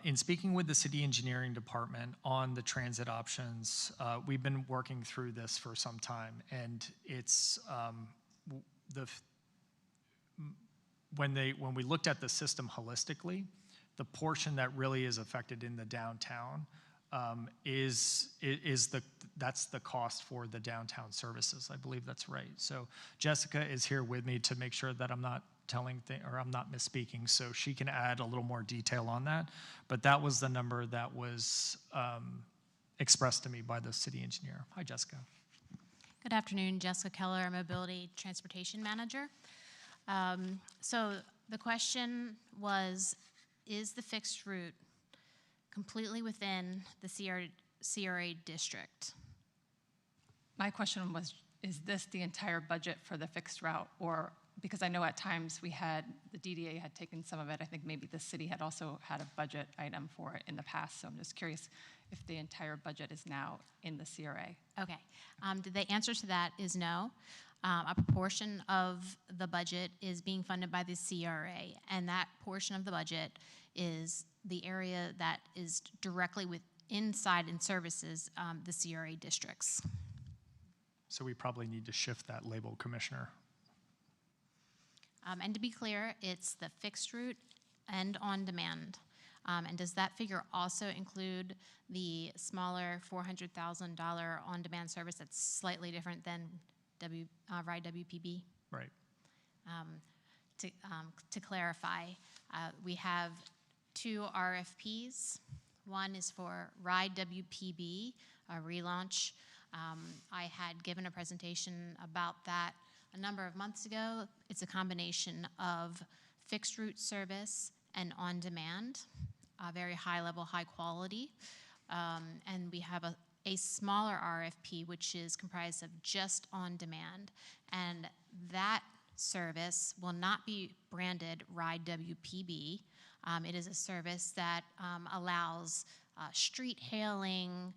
in speaking with the city engineering department on the transit options, we've been working through this for some time, and it's when we looked at the system holistically, the portion that really is affected in the downtown that's the cost for the downtown services. I believe that's right. So Jessica is here with me to make sure that I'm not I'm not misspeaking, so she can add a little more detail on that. But that was the number that was expressed to me by the city engineer. Hi, Jessica. Good afternoon, Jessica Keller, Mobility Transportation Manager. So the question was, is the fixed route completely within the CRA district. My question was, is this the entire budget for the fixed route? Or, because I know at times the DDA had taken some of it. I think maybe the city had also had a budget item for it in the past. So I'm just curious if the entire budget is now in the CRA. Okay. The answer to that is no. A proportion of the budget is being funded by the CRA, and that portion of the budget is the area that is directly inside and services the CRA districts. So we probably need to shift that label, Commissioner. And to be clear, it's the fixed route and on demand. And does that figure also include the smaller $400,000 on-demand service that's slightly different than Ride WPB? Right. To clarify, we have 2 RFPs. One is for Ride WPB, a relaunch. I had given a presentation about that a number of months ago. It's a combination of fixed route service and on-demand, very high level, high quality. And we have a smaller RFP, which is comprised of just on-demand. And that service will not be branded Ride WPB. It is a service that allows street hailing,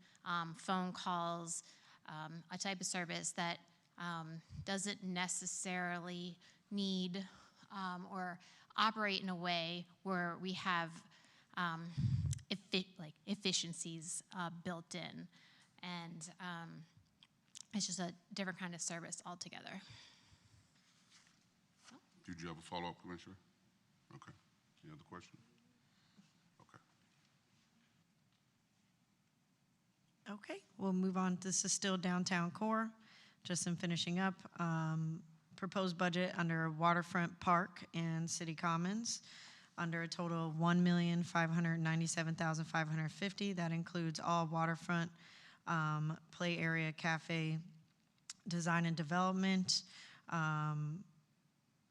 phone calls, a type of service that doesn't necessarily need or operate in a way where we have efficiencies built in. And it's just a different kind of service altogether. Did you have a follow-up, Commissioner? Okay. Any other question? Okay. Okay, we'll move on. This is still downtown core. Just in finishing up, proposed budget under waterfront park and city commons under a total of $1,597,550. That includes all waterfront play area, cafe, design and development,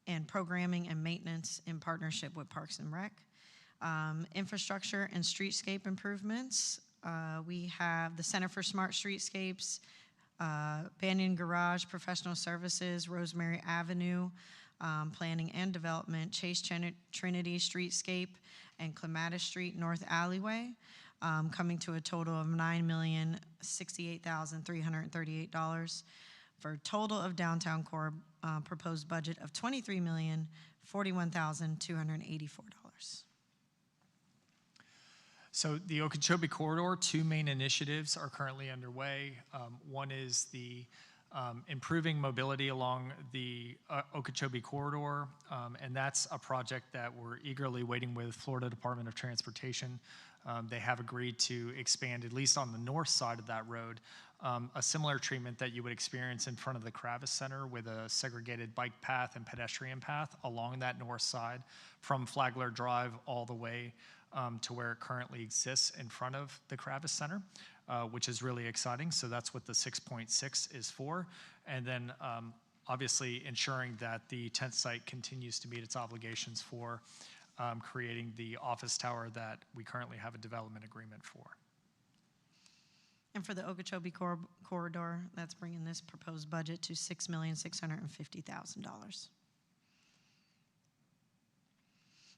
and programming and maintenance in partnership with Parks and Rec. Infrastructure and streetscape improvements. We have the Center for Smart Streetscapes, Banyan Garage, Professional Services, Rosemary Avenue, Planning and Development, Chase Trinity Streetscape, and Clematis Street North Alleyway, coming to a total of $9,068,338 for a total of downtown core proposed budget of $23,041,284. So the Okeechobee Corridor, 2 main initiatives are currently underway. One is the improving mobility along the Okeechobee Corridor, and that's a project that we're eagerly waiting with Florida Department of Transportation. They have agreed to expand, at least on the north side of that road, a similar treatment that you would experience in front of the Kravis Center with a segregated bike path and pedestrian path along that north side from Flagler Drive all the way to where it currently exists in front of the Kravis Center, which is really exciting. So that's what the 6.6 is for. And then obviously ensuring that the tent site continues to meet its obligations for creating the office tower that we currently have a development agreement for. And for the Okeechobee Corridor, that's bringing this proposed budget to $6,650,000.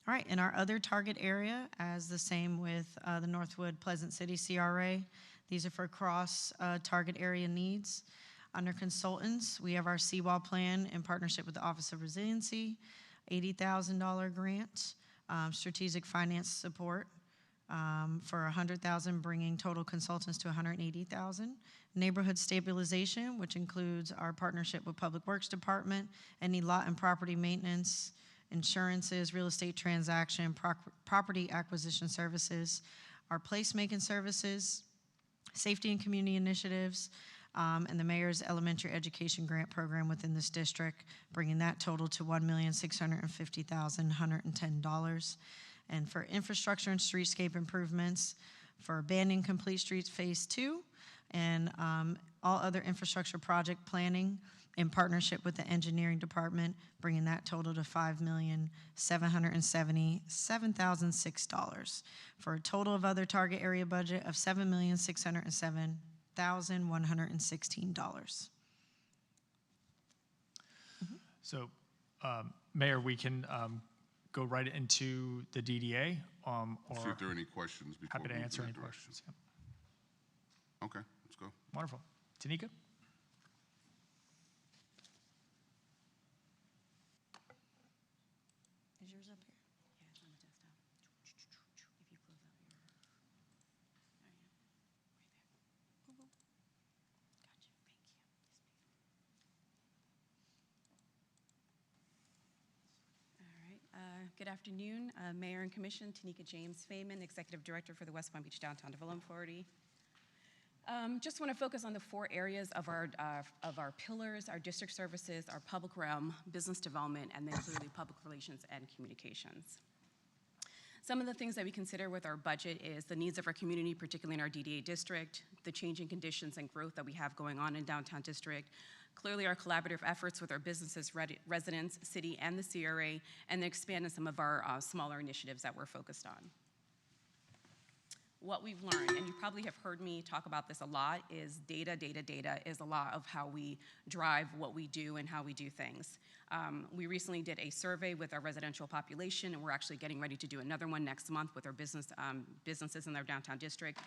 All right, in our other target area, as the same with the Northwood Pleasant City CRA, these are for cross target area needs. Under consultants, we have our seawall plan in partnership with the Office of Resiliency, $80,000 grant, strategic finance support for $100,000, bringing total consultants to $180,000. Neighborhood stabilization, which includes our partnership with Public Works Department, any lot and property maintenance, insurances, real estate transaction, property acquisition services, our placemaking services, safety and community initiatives, and the mayor's elementary education grant program within this district, bringing that total to $1,650,110. And for infrastructure and streetscape improvements, for abandoning complete streets phase 2, and all other infrastructure project planning, in partnership with the engineering department, bringing that total to $5,777,006 for a total of other target area budget of $7,607,116. So, Mayor, we can go right into the DDA, See or if there are any questions before happy to we move answer in any that direction. questions. Yep. Okay, let's go. Wonderful. Tanika? Is yours up here? Yeah, it's on the desktop. If you close out your, there I am. Right there. Gotcha, thank you. All right, good afternoon, Mayor and Commission. Tanika James Fayman, Executive Director for the West Palm Beach Downtown Development Authority. Just want to focus on the 4 areas of our pillars: our district services, our public realm, business development, and then clearly public relations and communications. Some of the things that we consider with our budget is the needs of our community, particularly in our DDA district, the changing conditions and growth that we have going on in downtown district, clearly our collaborative efforts with our businesses, residents, city, and the CRA, and then expanding some of our smaller initiatives that we're focused on. What we've learned, and you probably have heard me talk about this a lot, is data is a lot of how we drive what we do and how we do things. We recently did a survey with our residential population, and we're actually getting ready to do another one next month with our businesses in their downtown district.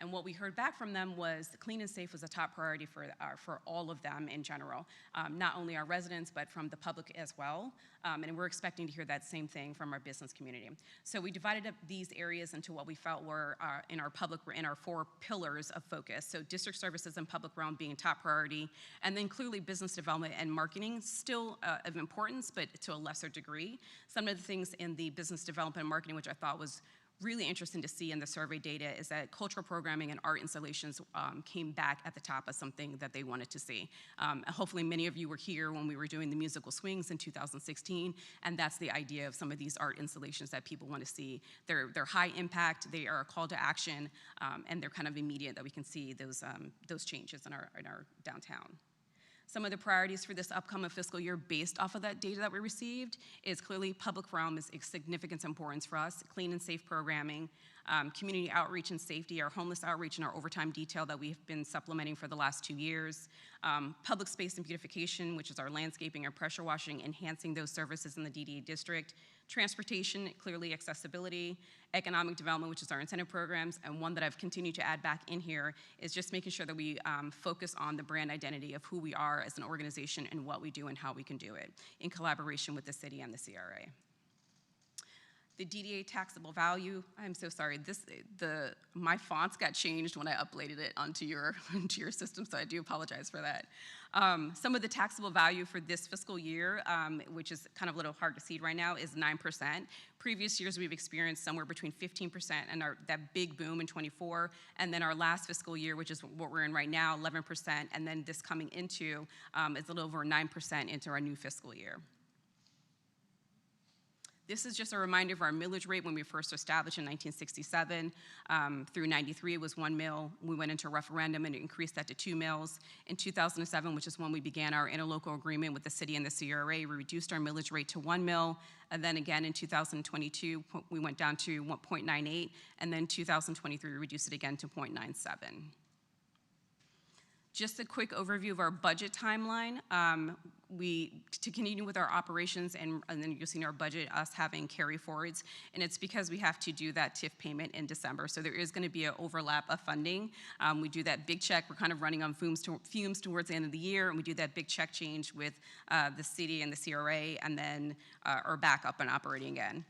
And what we heard back from them was clean and safe was a top priority for all of them in general, not only our residents, but from the public as well. And we're expecting to hear that same thing from our business community. So we divided up these areas into what we felt were in our 4 pillars of focus. So district services and public realm being top priority, and then clearly business development and marketing still of importance, but to a lesser degree. Some of the things in the business development and marketing, which I thought was really interesting to see in the survey data, is that cultural programming and art installations came back at the top as something that they wanted to see. Hopefully many of you were here when we were doing the musical swings in 2016, and that's the idea of some of these art installations that people want to see. They're high impact, they are a call to action, and they're kind of immediate that we can see those changes in our downtown. Some of the priorities for this upcoming fiscal year based off of that data that we received is clearly public realm is of significant importance for us, clean and safe programming, community outreach and safety, our homeless outreach and our overtime detail that we've been supplementing for the last 2 years, public space and beautification, which is our landscaping, our pressure washing, enhancing those services in the DDA district, transportation, clearly accessibility, economic development, which is our incentive programs, and one that I've continued to add back in here is just making sure that we focus on the brand identity of who we are as an organization and what we do and how we can do it in collaboration with the city and the CRA. The DDA taxable value, I'm so sorry, my fonts got changed when I uploaded it onto your system, so I do apologize for that. Some of the taxable value for this fiscal year, which is kind of a little hard to see right now, is 9%. Previous years, we've experienced somewhere between 15% and that big boom in '24, and then our last fiscal year, which is what we're in right now, 11%, and then this coming into is a little over 9% into our new fiscal year. This is just a reminder of our millage rate when we first established in 1967. Through 93, it was 1 mil. We went into a referendum and increased that to 2 mils. In 2007, which is when we began our interlocal agreement with the city and the CRA, we reduced our millage rate to 1 mil. And then again in 2022, we went down to 1.98. And then 2023, we reduced it again to 0.97. Just a quick overview of our budget timeline. To continue with our operations, and then you'll see in our budget us having carry forwards, and it's because we have to do that TIF payment in December, so there is going to be an overlap of funding. We do that big check, we're kind of running on fumes towards the end of the year, and we do that big check change with the city and the CRA, and then are back up and operating again.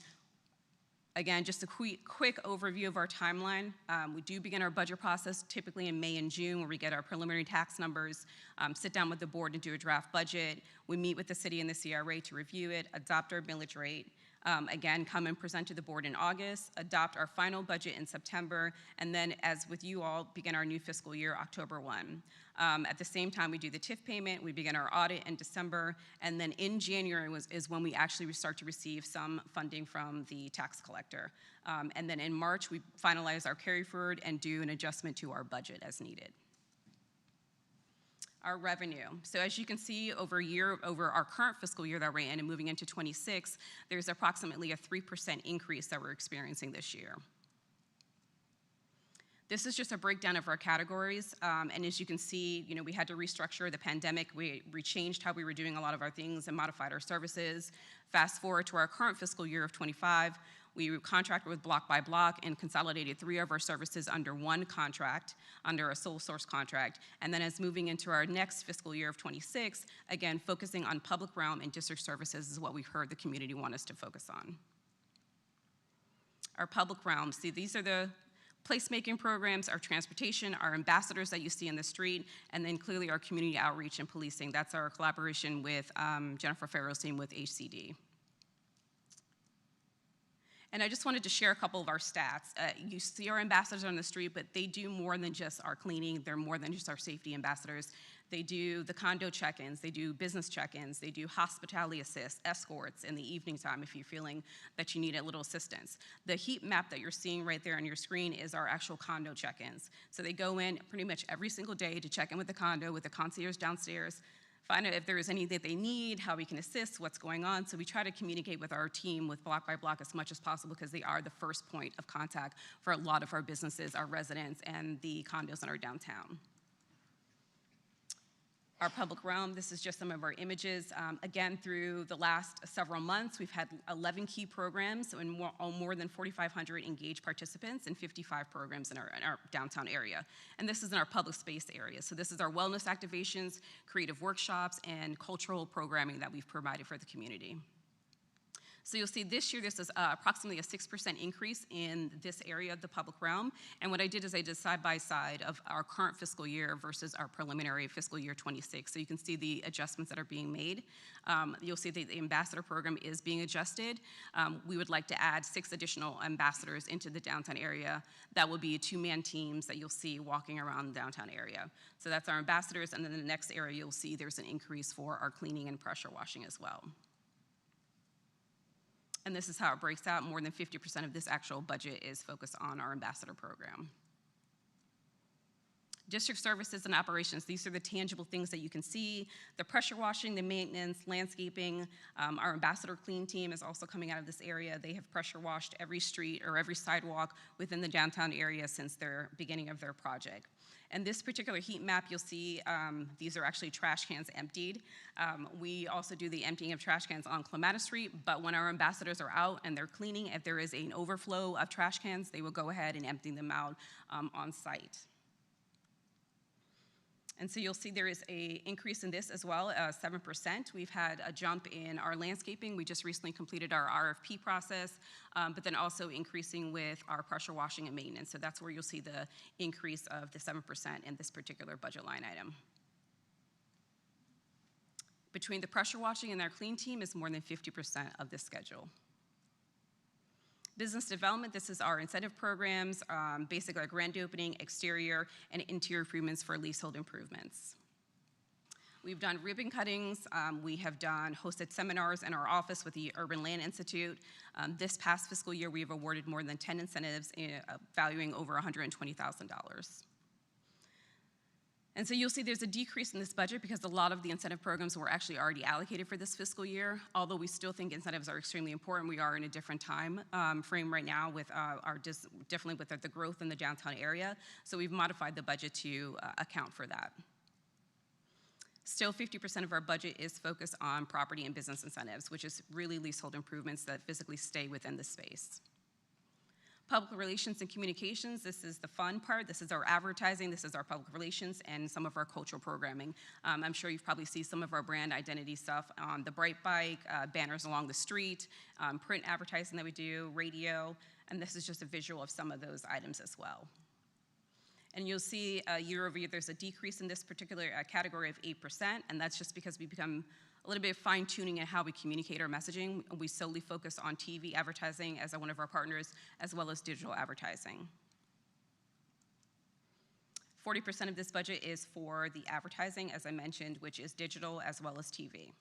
Again, just a quick overview of our timeline. We do begin our budget process typically in May and June, where we get our preliminary tax numbers, sit down with the board and do a draft budget. We meet with the city and the CRA to review it, adopt our millage rate. Again, come and present to the board in August, adopt our final budget in September, and then, as with you all, begin our new fiscal year, October 1. At the same time, we do the TIF payment, we begin our audit in December, and then in January is when we actually start to receive some funding from the tax collector. And then in March, we finalize our carry forward and do an adjustment to our budget as needed. Our revenue. So as you can see, over our current fiscal year that we're in and moving into 26, there's approximately a 3% increase that we're experiencing this year. This is just a breakdown of our categories, and as you can see, we had to restructure the pandemic. We changed how we were doing a lot of our things and modified our services. Fast forward to our current fiscal year of 25, we contracted with Block by Block and consolidated 3 of our services under one contract, under a sole source contract. And then as moving into our next fiscal year of 26, again, focusing on public realm and district services is what we've heard the community want us to focus on. Our public realm, see, these are the placemaking programs, our transportation, our ambassadors that you see in the street, and then clearly our community outreach and policing. That's our collaboration with Jennifer Farrell's team with HCD. And I just wanted to share a couple of our stats. You see our ambassadors on the street, but they do more than just our cleaning. They're more than just our safety ambassadors. They do the condo check-ins, they do business check-ins, they do hospitality assists, escorts in the evening time if you're feeling that you need a little assistance. The heat map that you're seeing right there on your screen is our actual condo check-ins. So they go in pretty much every single day to check in with the condo, with the concierge downstairs, find out if there is any that they need, how we can assist, what's going on. So we try to communicate with our team with Block by Block as much as possible because they are the first point of contact for a lot of our businesses, our residents, and the condos in our downtown. Our public realm, this is just some of our images. Again, through the last several months, we've had 11 key programs and more than 4,500 engaged participants in 55 programs in our downtown area. And this is in our public space area. So this is our wellness activations, creative workshops, and cultural programming that we've provided for the community. So you'll see this year, this is approximately a 6% increase in this area of the public realm. And what I did is I did side by side of our current fiscal year versus our preliminary fiscal year 26. So you can see the adjustments that are being made. You'll see that the ambassador program is being adjusted. We would like to add 6 additional ambassadors into the downtown area. That will be 2-man teams that you'll see walking around the downtown area. So that's our ambassadors. And then in the next area, you'll see there's an increase for our cleaning and pressure washing as well. And this is how it breaks out. More than 50% of this actual budget is focused on our ambassador program. District services and operations, these are the tangible things that you can see. The pressure washing, the maintenance, landscaping. Our ambassador clean team is also coming out of this area. They have pressure washed every street or every sidewalk within the downtown area since their beginning of their project. And this particular heat map, you'll see these are actually trash cans emptied. We also do the emptying of trash cans on Clematis Street, but when our ambassadors are out and they're cleaning, if there is an overflow of trash cans, they will go ahead and empty them out on site. And so you'll see there is an increase in this as well, 7%. We've had a jump in our landscaping. We just recently completed our RFP process, but then also increasing with our pressure washing and maintenance. So that's where you'll see the increase of the 7% in this particular budget line item. Between the pressure washing and our clean team is more than 50% of this schedule. Business development, this is our incentive programs, basically our grand opening, exterior, and interior improvements for leasehold improvements. We've done ribbon cuttings. We have done hosted seminars in our office with the Urban Land Institute. This past fiscal year, we have awarded more than 10 incentives valuing over $120,000. And so you'll see there's a decrease in this budget because a lot of the incentive programs were actually already allocated for this fiscal year. Although we still think incentives are extremely important, we are in a different time frame right now with definitely with the growth in the downtown area. So we've modified the budget to account for that. Still, 50% of our budget is focused on property and business incentives, which is really leasehold improvements that physically stay within the space. Public relations and communications, this is the fun part. This is our advertising, this is our public relations, and some of our cultural programming. I'm sure you've probably seen some of our brand identity stuff on the Bright Bike, banners along the street, print advertising that we do, radio, and this is just a visual of some of those items as well. And you'll see year over year, there's a decrease in this particular category of 8%, and that's just because we become a little bit of fine-tuning in how we communicate our messaging. We solely focus on TV advertising as one of our partners, as well as digital advertising. 40% of this budget is for the advertising, as I mentioned, which is digital as well as TV.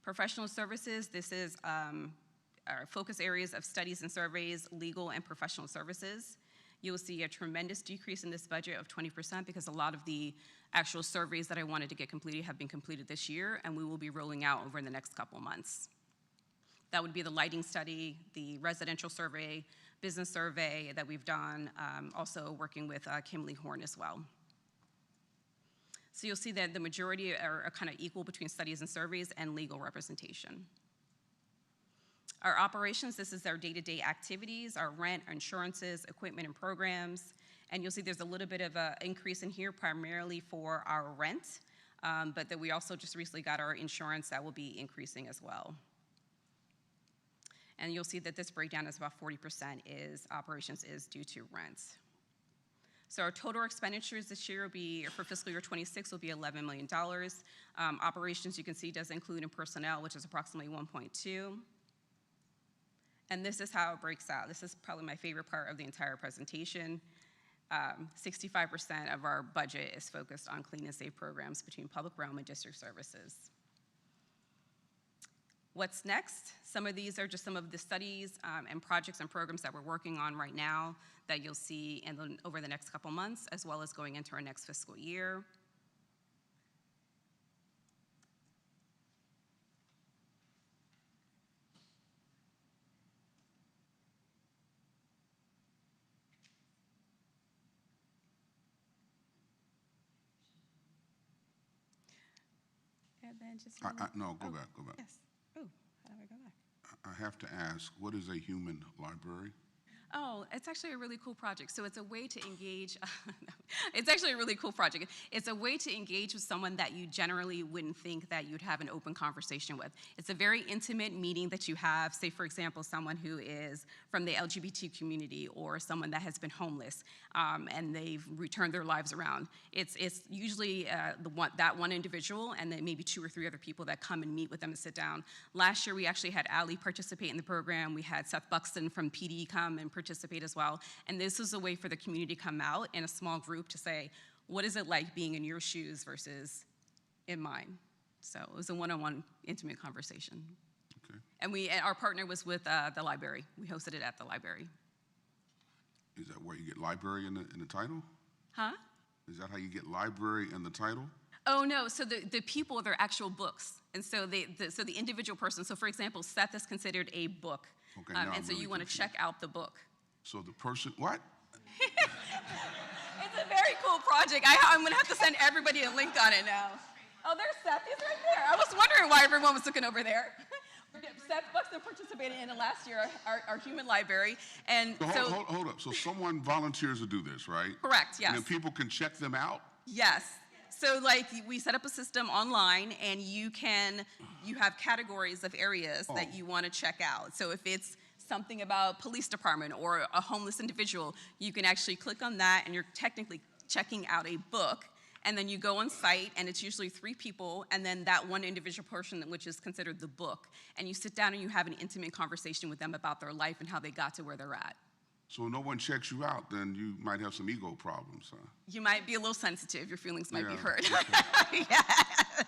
Professional services, this is our focus areas of studies and surveys, legal and professional services. You'll see a tremendous decrease in this budget of 20% because a lot of the actual surveys that I wanted to get completed have been completed this year, and we will be rolling out over the next couple months. That would be the lighting study, the residential survey, business survey that we've done, also working with Kimberly Horn as well. So you'll see that the majority are kind of equal between studies and surveys and legal representation. Our operations, this is our day-to-day activities, our rent, our insurances, equipment, and programs. And you'll see there's a little bit of an increase in here primarily for our rent, but that we also just recently got our insurance that will be increasing as well. And you'll see that this breakdown is about 40% is operations is due to rent. So our total expenditures this year will be, for fiscal year 26, will be $11 million. Operations, you can see, does include in personnel, which is approximately 1.2. And this is how it breaks out. This is probably my favorite part of the entire presentation. 65% of our budget is focused on clean and safe programs between public realm and district services. What's next? Some of these are just some of the studies and projects and programs that we're working on right now that you'll see over the next couple months, as well as going into our next fiscal year. And then just No, go back. Yes. Oh, how do I go back? I have to ask, what is a human library? Oh, it's actually a really cool project. So it's a way to engage, it's actually a really cool project. It's a way to engage with someone that you generally wouldn't think that you'd have an open conversation with. It's a very intimate meeting that you have, say for example, someone who is from the LGBT community or someone that has been homeless and they've returned their lives around. It's usually that one individual and then maybe 2 or 3 other people that come and meet with them and sit down. Last year we actually had Ali participate in the program. We had Seth Buxton from PD come and participate as well. And this is a way for the community to come out in a small group to say, what is it like being in your shoes versus in mine? So it was a one-on-one intimate conversation. Okay. And our partner was with the library. We hosted it at the library. Is that where you get library in the title? Huh? Is that how you get library in the title? Oh no, so the people, they're actual books. And so the individual person, so for example, Seth is considered a book. Okay, now and I'm so really you want to confused. check out the book. So the person, what? It's a very cool project. I'm going to have to send everybody a link on it now. Oh, there's Seth. He's right there. I was wondering why everyone was looking over there. Seth Buxton participated in it last year, our human library. And So hold up. So someone volunteers to do this, right? Correct, yes. And then people can check them out? Yes. So like we set up a system online and you have categories of areas that you want to check out. So if it's something about police department or a homeless individual, you can actually click on that and you're technically checking out a book. And then you go on site and it's usually 3 people and then that one individual person which is considered the book. And you sit down and you have an intimate conversation with them about their life and how they got to where they're at. So no one checks you out, then you might have some ego problems, huh? You might be a little sensitive. Your feelings might be Yeah, hurt. okay. Yes.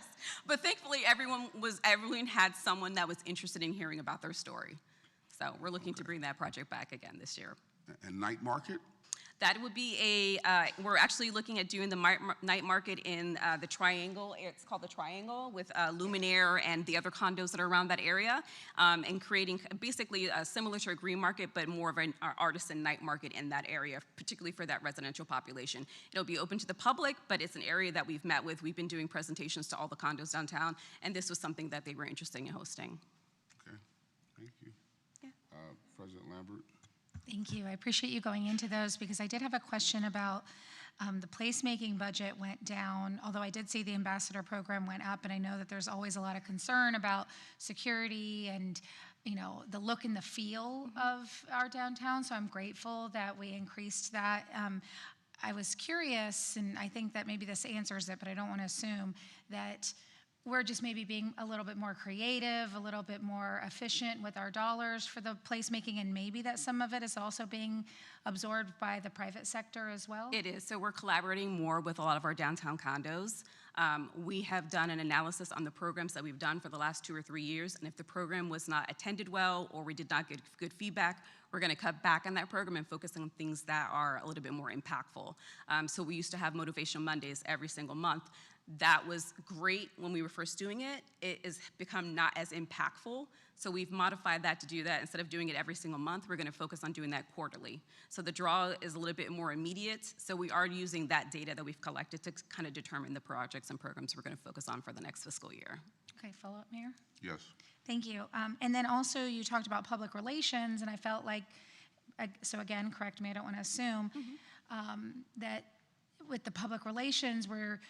But thankfully, everyone had someone that was interested in hearing about their story. So we're looking to bring that project back again this year. And night market? That would be we're actually looking at doing the night market in the Triangle. It's called the Triangle with Luminaire and the other condos that are around that area, and creating basically similar to a green market, but more of an artisan night market in that area, particularly for that residential population. It'll be open to the public, but it's an area that we've met with. We've been doing presentations to all the condos downtown, and this was something that they were interested in hosting. Okay, thank you. Yeah. President Lambert? Thank you. I appreciate you going into those because I did have a question about the placemaking budget went down, although I did see the ambassador program went up, and I know that there's always a lot of concern about security and the look and the feel of our downtown, so I'm grateful that we increased that. I was curious, and I think that maybe this answers it, but I don't want to assume that we're just maybe being a little bit more creative, a little bit more efficient with our dollars for the placemaking, and maybe that some of it is also being absorbed by the private sector as well? It is. So we're collaborating more with a lot of our downtown condos. We have done an analysis on the programs that we've done for the last 2 or 3 years, and if the program was not attended well or we did not get good feedback, we're going to cut back on that program and focus on things that are a little bit more impactful. So we used to have Motivation Mondays every single month. That was great when we were first doing it. It has become not as impactful. So we've modified that to do that. Instead of doing it every single month, we're going to focus on doing that quarterly. So the draw is a little bit more immediate. So we are using that data that we've collected to kind of determine the projects and programs we're going to focus on for the next fiscal year. Okay, follow up, Mayor? Yes. Thank you. And then also you talked about public relations, and I felt like, so again, correct me, I don't want to assume, that with the public relations, we're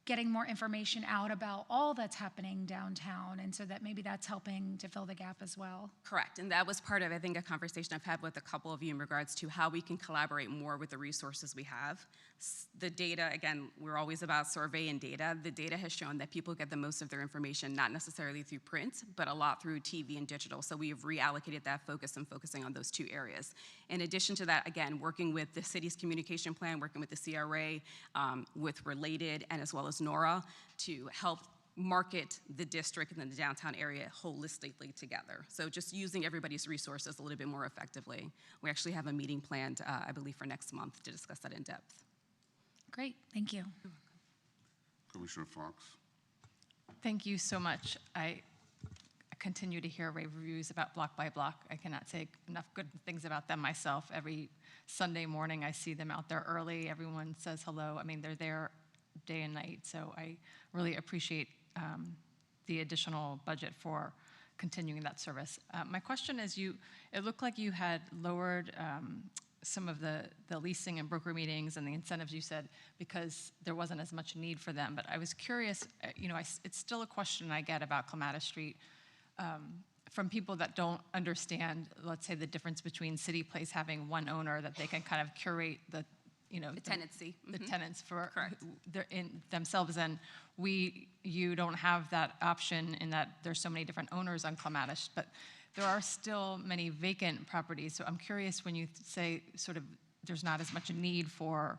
getting more information out about all that's happening downtown, and so that maybe that's helping to fill the gap as well. Correct, and that was part of, I think, a conversation I've had with a couple of you in regards to how we can collaborate more with the resources we have. The data, again, we're always about survey and data. The data has shown that people get the most of their information, not necessarily through print, but a lot through TV and digital. So we have reallocated that focus and focusing on those 2 areas. In addition to that, again, working with the city's communication plan, working with the CRA, with Related, and as well as NORA to help market the district and the downtown area holistically together. So just using everybody's resources a little bit more effectively. We actually have a meeting planned, I believe, for next month to discuss that in depth. Great, thank you. Commissioner Fox. Thank you so much. I continue to hear rave reviews about Block by Block. I cannot say enough good things about them myself. Every Sunday morning I see them out there early. Everyone says hello. I mean, they're there day and night. So I really appreciate the additional budget for continuing that service. My question is, it looked like you had lowered some of the leasing and broker meetings and the incentives, you said, because there wasn't as much need for them. But I was curious, it's still a question I get about Clematis Street from people that don't understand, let's say, the difference between City Place having one owner that they can kind of curate the tenancy. The tenants for Correct. in themselves, and you don't have that option in that there's so many different owners on Clematis, but there are still many vacant properties. So I'm curious, when you say sort of there's not as much need for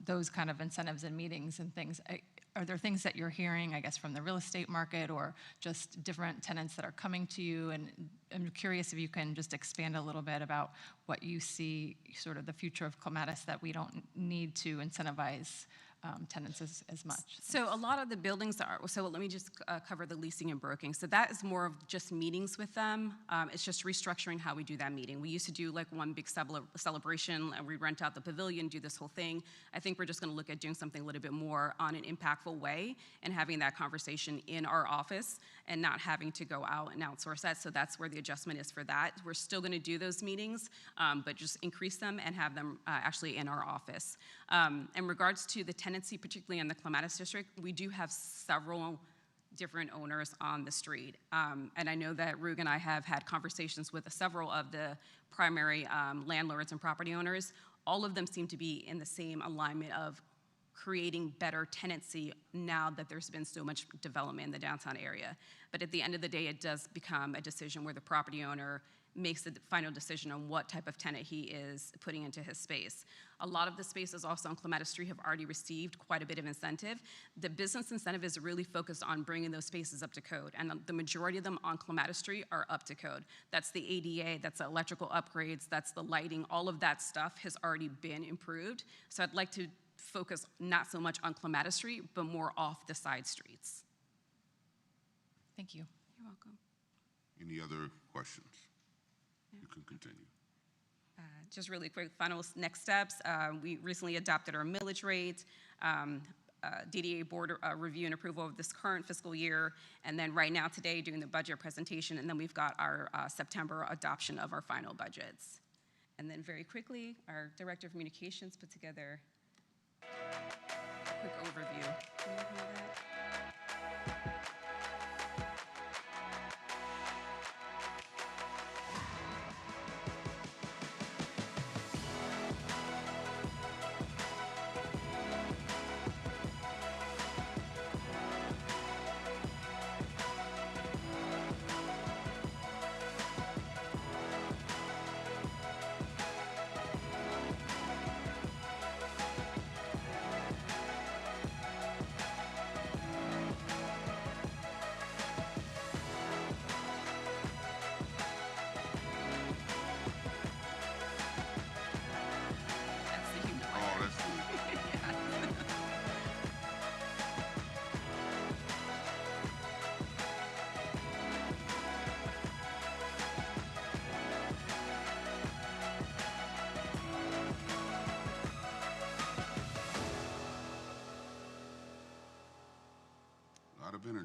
those kind of incentives and meetings and things, are there things that you're hearing, I guess, from the real estate market or just different tenants that are coming to you? And I'm curious if you can just expand a little bit about what you see sort of the future of Clematis, that we don't need to incentivize tenants as much. So a lot of the buildings so let me just cover the leasing and broking. So that is more of just meetings with them. It's just restructuring how we do that meeting. We used to do like one big celebration, and we rent out the pavilion, do this whole thing. I think we're just gonna look at doing something a little bit more on an impactful way and having that conversation in our office and not having to go out and outsource that. So that's where the adjustment is for that. We're still gonna do those meetings, but just increase them and have them actually in our office. In regards to the tenancy, particularly in the Clematis district, we do have several different owners on the street. And I know that Rug and I have had conversations with several of the primary landlords and property owners. All of them seem to be in the same alignment of creating better tenancy now that there's been so much development in the downtown area. But at the end of the day, it does become a decision where the property owner makes the final decision on what type of tenant he is putting into his space. A lot of the spaces also on Clematis Street have already received quite a bit of incentive. The business incentive is really focused on bringing those spaces up to code, and the majority of them on Clematis Street are up to code. That's the ADA, that's the electrical upgrades, that's the lighting, all of that stuff has already been improved. So I'd like to focus not so much on Clematis Street, but more off the side streets. Thank you. You're welcome. Any other questions? You can continue. Just really quick, final next steps. We recently adopted our millage rate, DDA board review and approval of this current fiscal year, and then right now today doing the budget presentation, and then we've got our September adoption of our final budgets. And then very quickly, our Director of Communications put together a quick overview. Can you hear that?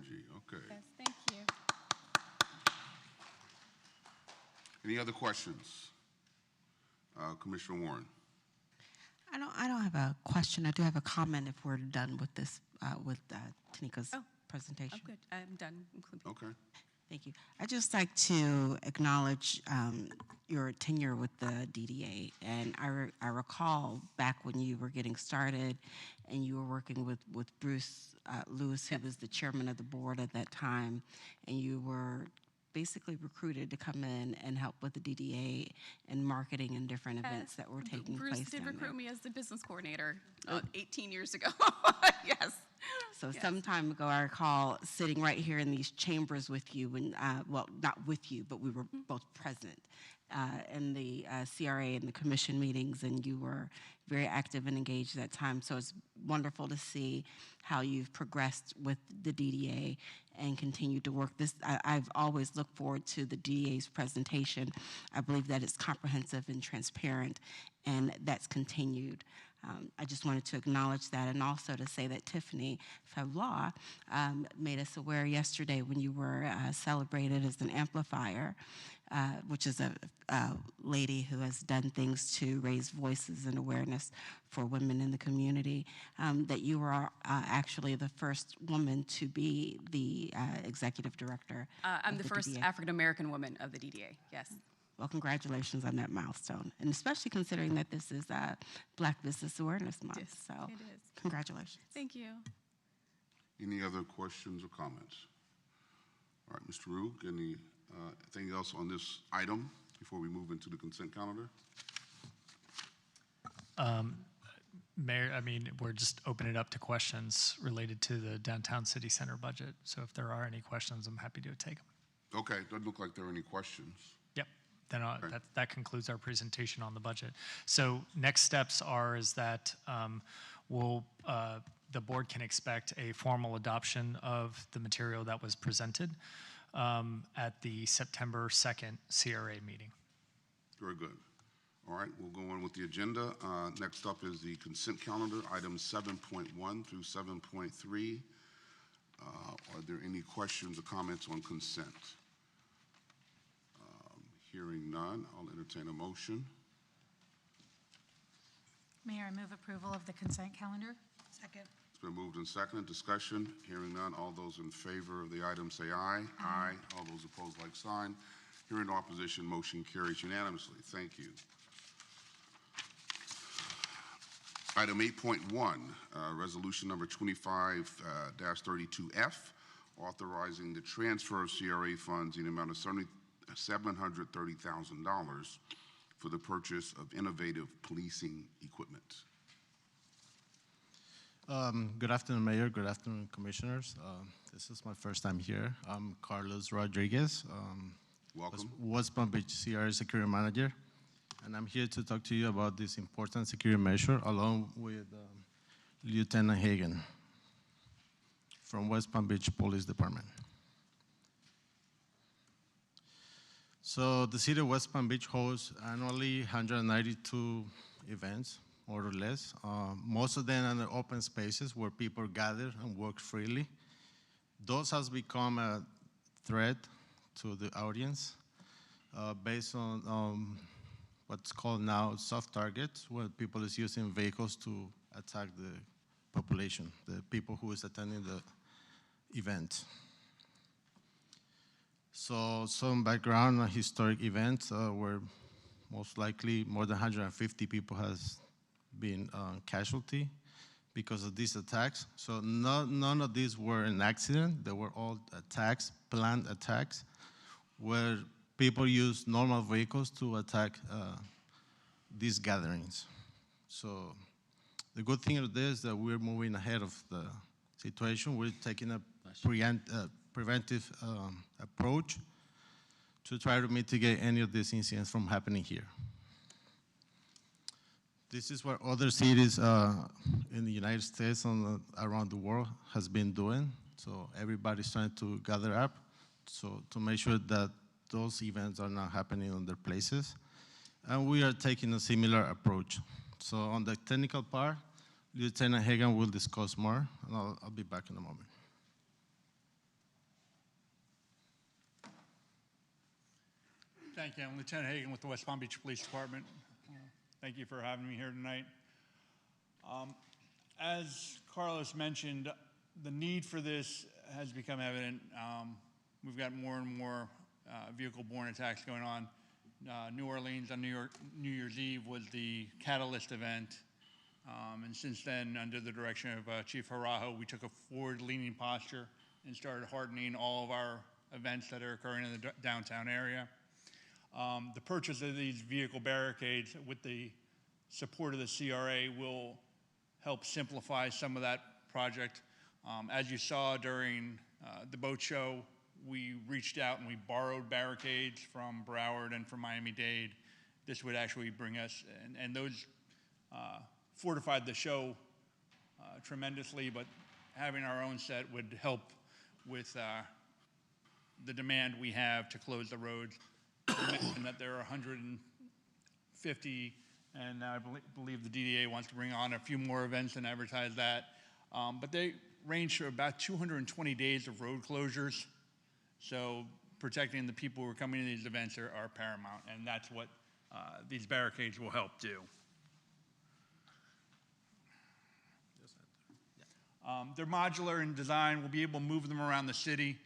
energy, okay. Yes, thank you. Any other questions? Commissioner Warren? I don't have a question. I do have a comment if we're done with this, with Tanika's presentation. Oh, good. I'm done. Okay. Thank you. I'd just like to acknowledge your tenure with the DDA. And I recall back when you were getting started and you were working with Bruce Lewis, who was the chairman of the board at that time, and you were basically recruited to come in and help with the DDA and marketing and different events that were taking Bruce place did down recruit there. me as the business coordinator 18 years ago. Yes. So Yes. some time ago, I recall sitting right here in these chambers with you, when, well, not with you, but we were both present in the CRA and the commission meetings, and you were very active and engaged at that time. So it's wonderful to see how you've progressed with the DDA and continue to work this. I've always looked forward to the DDA's presentation. I believe that it's comprehensive and transparent, and that's continued. I just wanted to acknowledge that, and also to say that Tiffany Favla made us aware yesterday when you were celebrated as an amplifier, which is a lady who has done things to raise voices and awareness for women in the community, that you were actually the first woman to be the executive director. I'm of the first DDA. African-American woman of the DDA, yes. Well, congratulations on that milestone, and especially considering that this is Black Business Awareness Month. Yes, So, it is. congratulations. Thank you. Any other questions or comments? All right, Mr. Rook, anything else on this item before we move into the consent calendar? Mayor, I mean, we're just opening it up to questions related to the downtown city center budget. So if there are any questions, I'm happy to take them. Okay, doesn't look like there are any questions. Yep, then Okay. that concludes our presentation on the budget. So next steps is that the board can expect a formal adoption of the material that was presented at the September 2nd CRA meeting. Very good. All right, we'll go on with the agenda. Next up is the consent calendar, items 7.1 through 7.3. Are there any questions or comments on consent? Hearing none, I'll entertain a motion. Mayor, I move approval of the consent calendar. Second. It's been moved and seconded. Discussion. Hearing none. All those in favor of the item say aye. Aye. All those opposed, like sign. Hearing no opposition, motion carries unanimously. Thank you. Item 8.1, resolution number 25-32F, authorizing the transfer of CRA funds in the amount of $730,000 for the purchase of innovative policing equipment. Good afternoon, Mayor. Good afternoon, Commissioners. This is my first time here. I'm Carlos Rodriguez, Welcome. West Palm Beach CRA Security Manager, and I'm here to talk to you about this important security measure along with Lieutenant Hagan from West Palm Beach Police Department. So the city of West Palm Beach hosts annually 192 events, more or less. Most of them are in the open spaces where people gather and work freely. Those has become a threat to the audience based on what's called now soft targets, where people is using vehicles to attack the population, the people who is attending the event. So some background on historic events where most likely more than 150 people has been casualty because of these attacks. So none of these were an accident. They were all attacks, planned attacks, where people use normal vehicles to attack these gatherings. So the good thing of this is that we're moving ahead of the situation. We're taking a preventive approach to try to mitigate any of these incidents from happening here. This is what other cities in the United States and around the world has been doing. So everybody's trying to gather up so to make sure that those events are not happening on their places. And we are taking a similar approach. So on the technical part, Lieutenant Hagan will discuss more, and I'll be back in a moment. Thank you. I'm Lieutenant Hagan with the West Palm Beach Police Department. Thank you for having me here tonight. As Carlos mentioned, the need for this has become evident. We've got more and more vehicle-borne attacks going on. New Orleans on New Year's Eve was the catalyst event. And since then, under the direction of Chief Harajo, we took a forward-leaning posture and started hardening all of our events that are occurring in the downtown area. The purchase of these vehicle barricades with the support of the CRA will help simplify some of that project. As you saw during the boat show, we reached out and we borrowed barricades from Broward and from Miami-Dade. This would actually bring us, and those fortified the show tremendously, but having our own set would help with the demand we have to close the roads. I mentioned that there are 150, and I believe the DDA wants to bring on a few more events and advertise that. But they range for about 220 days of road closures. So protecting the people who are coming to these events are paramount, and that's what these barricades will help do. They're modular in design. We'll be able to move them around the city,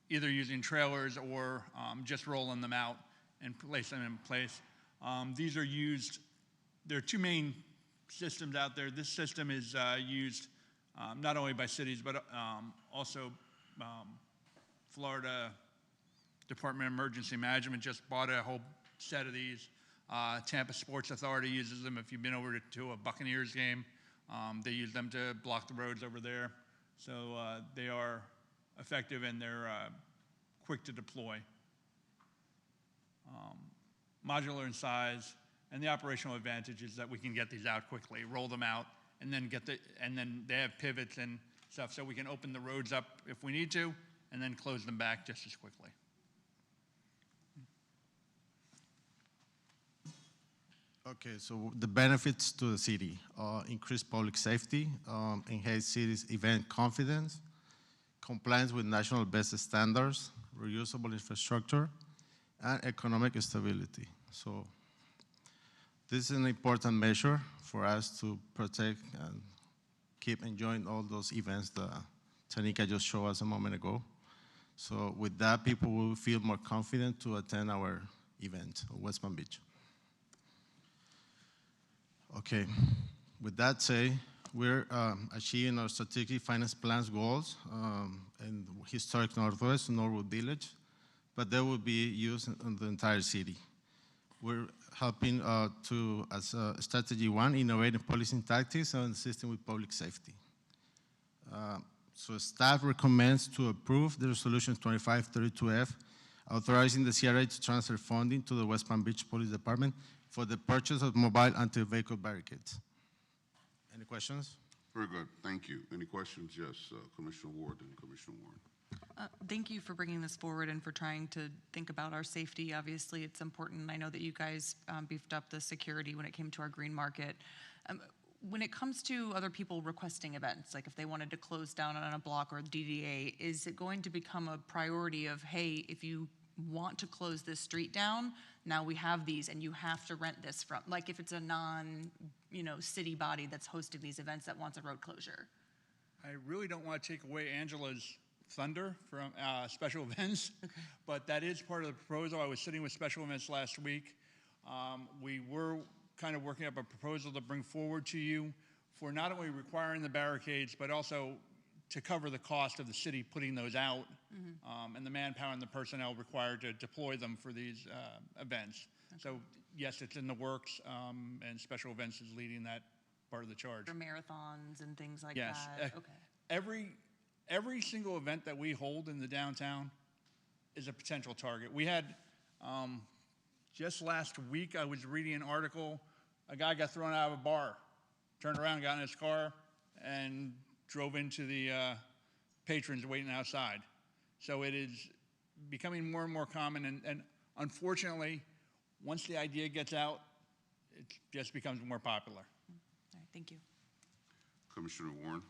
either using trailers or just rolling them out and place them in place. These are used, there are two main systems out there. This system is used not only by cities, but also Florida Department of Emergency Management just bought a whole set of these. Tampa Sports Authority uses them. If you've been over to a Buccaneers game, they use them to block the roads over there. So they are effective and they're quick to deploy. Modular in size, and the operational advantage is that we can get these out quickly, roll them out, and then they have pivots and stuff, so we can open the roads up if we need to, and then close them back just as quickly. Okay, so the benefits to the city are increased public safety, enhance city's event confidence, compliance with national best standards, reusable infrastructure, and economic stability. So this is an important measure for us to protect and keep enjoying all those events that Tanika just showed us a moment ago. So with that, people will feel more confident to attend our event at West Palm Beach. Okay, with that said, we're achieving our strategic finance plans goals in historic Northwest, Norwood Village, but they will be used in the entire city. We're helping as strategy one, innovating policing tactics and assisting with public safety. So staff recommends to approve the resolution 2532F, authorizing the CRA to transfer funding to the West Palm Beach Police Department for the purchase of mobile anti-vehicle barricades. Any questions? Very good, thank you. Any questions? Yes, Commissioner Ward and Commissioner Warren. Thank you for bringing this forward and for trying to think about our safety. Obviously, it's important. I know that you guys beefed up the security when it came to our green market. When it comes to other people requesting events, like if they wanted to close down on a block or DDA, is it going to become a priority of, hey, if you want to close this street down, now we have these and you have to rent this from, like if it's a city body that's hosting these events that wants a road closure? I really don't want to take away Angela's thunder from special events, but that is part of the proposal. I was sitting with special events last week. We were kind of working up a proposal to bring forward to you for not only requiring the barricades, but also to cover the cost of the city putting those out, and the manpower and the personnel required to deploy them for these events. So yes, it's in the works, and special events is leading that part of the charge. For marathons and things like yes. that? Okay. Every single event that we hold in the downtown is a potential target. We had, just last week, I was reading an article, a guy got thrown out of a bar, turned around, got in his car, and drove into the patrons waiting outside. So it is becoming more and more common, and unfortunately, once the idea gets out, it just becomes more popular. All right, thank you. Commissioner Warren.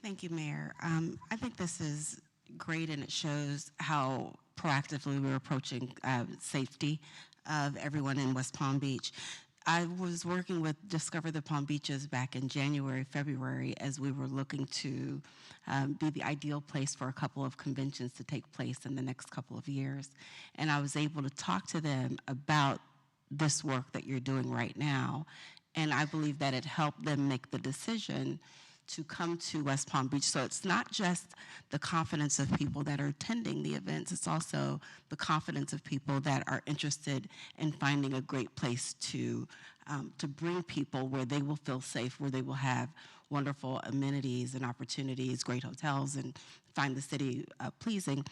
Thank you, Mayor. I think this is great, and it shows how proactively we're approaching safety of everyone in West Palm Beach. I was working with Discover the Palm Beaches back in January, February, as we were looking to be the ideal place for a couple of conventions to take place in the next couple of years. And I was able to talk to them about this work that you're doing right now. And I believe that it helped them make the decision to come to West Palm Beach. So it's not just the confidence of people that are attending the events, it's also the confidence of people that are interested in finding a great place to bring people where they will feel safe, where they will have wonderful amenities and opportunities, great hotels, and find the city pleasing.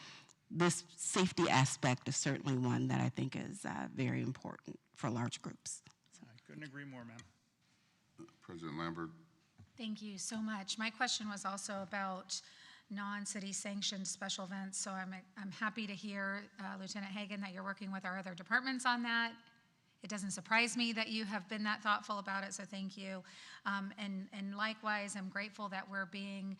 This safety aspect is certainly one that I think is very important for large groups. I couldn't agree more, ma'am. President Lambert. Thank you so much. My question was also about non-city sanctioned special events, so I'm happy to hear, Lieutenant Hagan, that you're working with our other departments on that. It doesn't surprise me that you have been that thoughtful about it, so thank you. And likewise, I'm grateful that we're being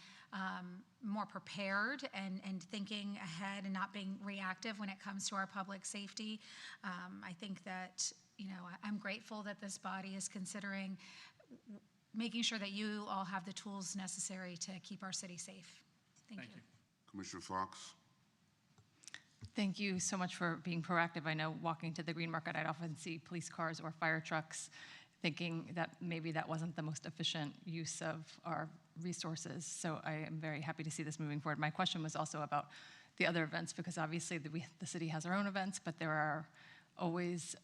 more prepared and thinking ahead and not being reactive when it comes to our public safety. I think that, I'm grateful that this body is considering making sure that you all have the tools necessary to keep our city safe. Thank you. Commissioner Fox. Thank you so much for being proactive. I know walking to the Green Market, I'd often see police cars or fire trucks, thinking that maybe that wasn't the most efficient use of our resources. So I am very happy to see this moving forward. My question was also about the other events, because obviously the city has our own events, but there are always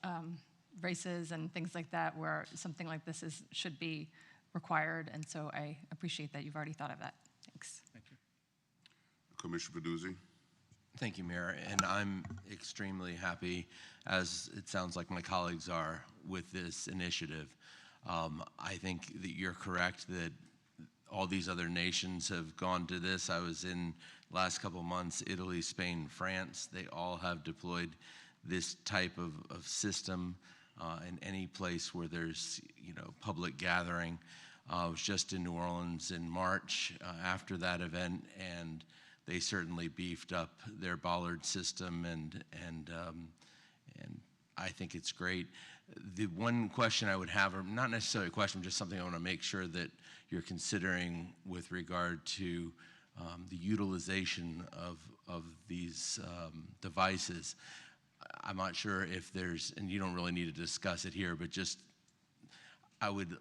races and things like that where something like this should be required. And so I appreciate that you've already thought of that. Thanks. Thank you. Commissioner Peduzzi. Thank you, Mayor. And I'm extremely happy, as it sounds like my colleagues are, with this initiative. I think that you're correct that all these other nations have gone to this. I was in last couple of months, Italy, Spain, France. They all have deployed this type of system in any place where there's public gathering. I was just in New Orleans in March after that event, and they certainly beefed up their bollard system, and I think it's great. The one question I would have, or not necessarily a question, just something I want to make sure that you're considering with regard to the utilization of these devices. I'm not sure if there's, and you don't really need to discuss it here, but just I would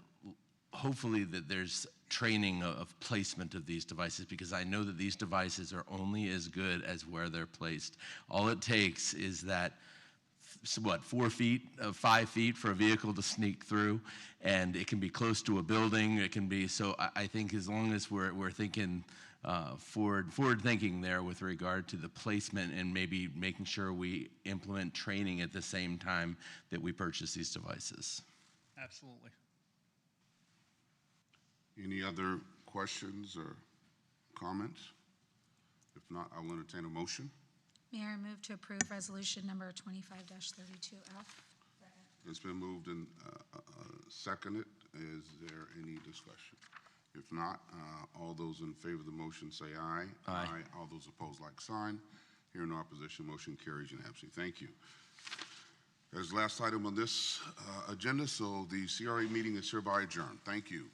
hopefully that there's training of placement of these devices, because I know that these devices are only as good as where they're placed. All it takes is that, 4 feet, 5 feet for a vehicle to sneak through, and it can be close to a building. It can be, so I think as long as we're thinking forward thinking there with regard to the placement, and maybe making sure we implement training at the same time that we purchase these devices. Absolutely. Any other questions or comments? If not, I will entertain a motion. Mayor, I move to approve resolution number 25-32F. It's been moved and seconded. Is there any discussion? If not, all those in favor of the motion say aye. Aye. All those opposed, like sign. Hearing no opposition, motion carries unanimously. Thank you. That is the last item on this agenda, so the CRA meeting is hereby adjourned. Thank you.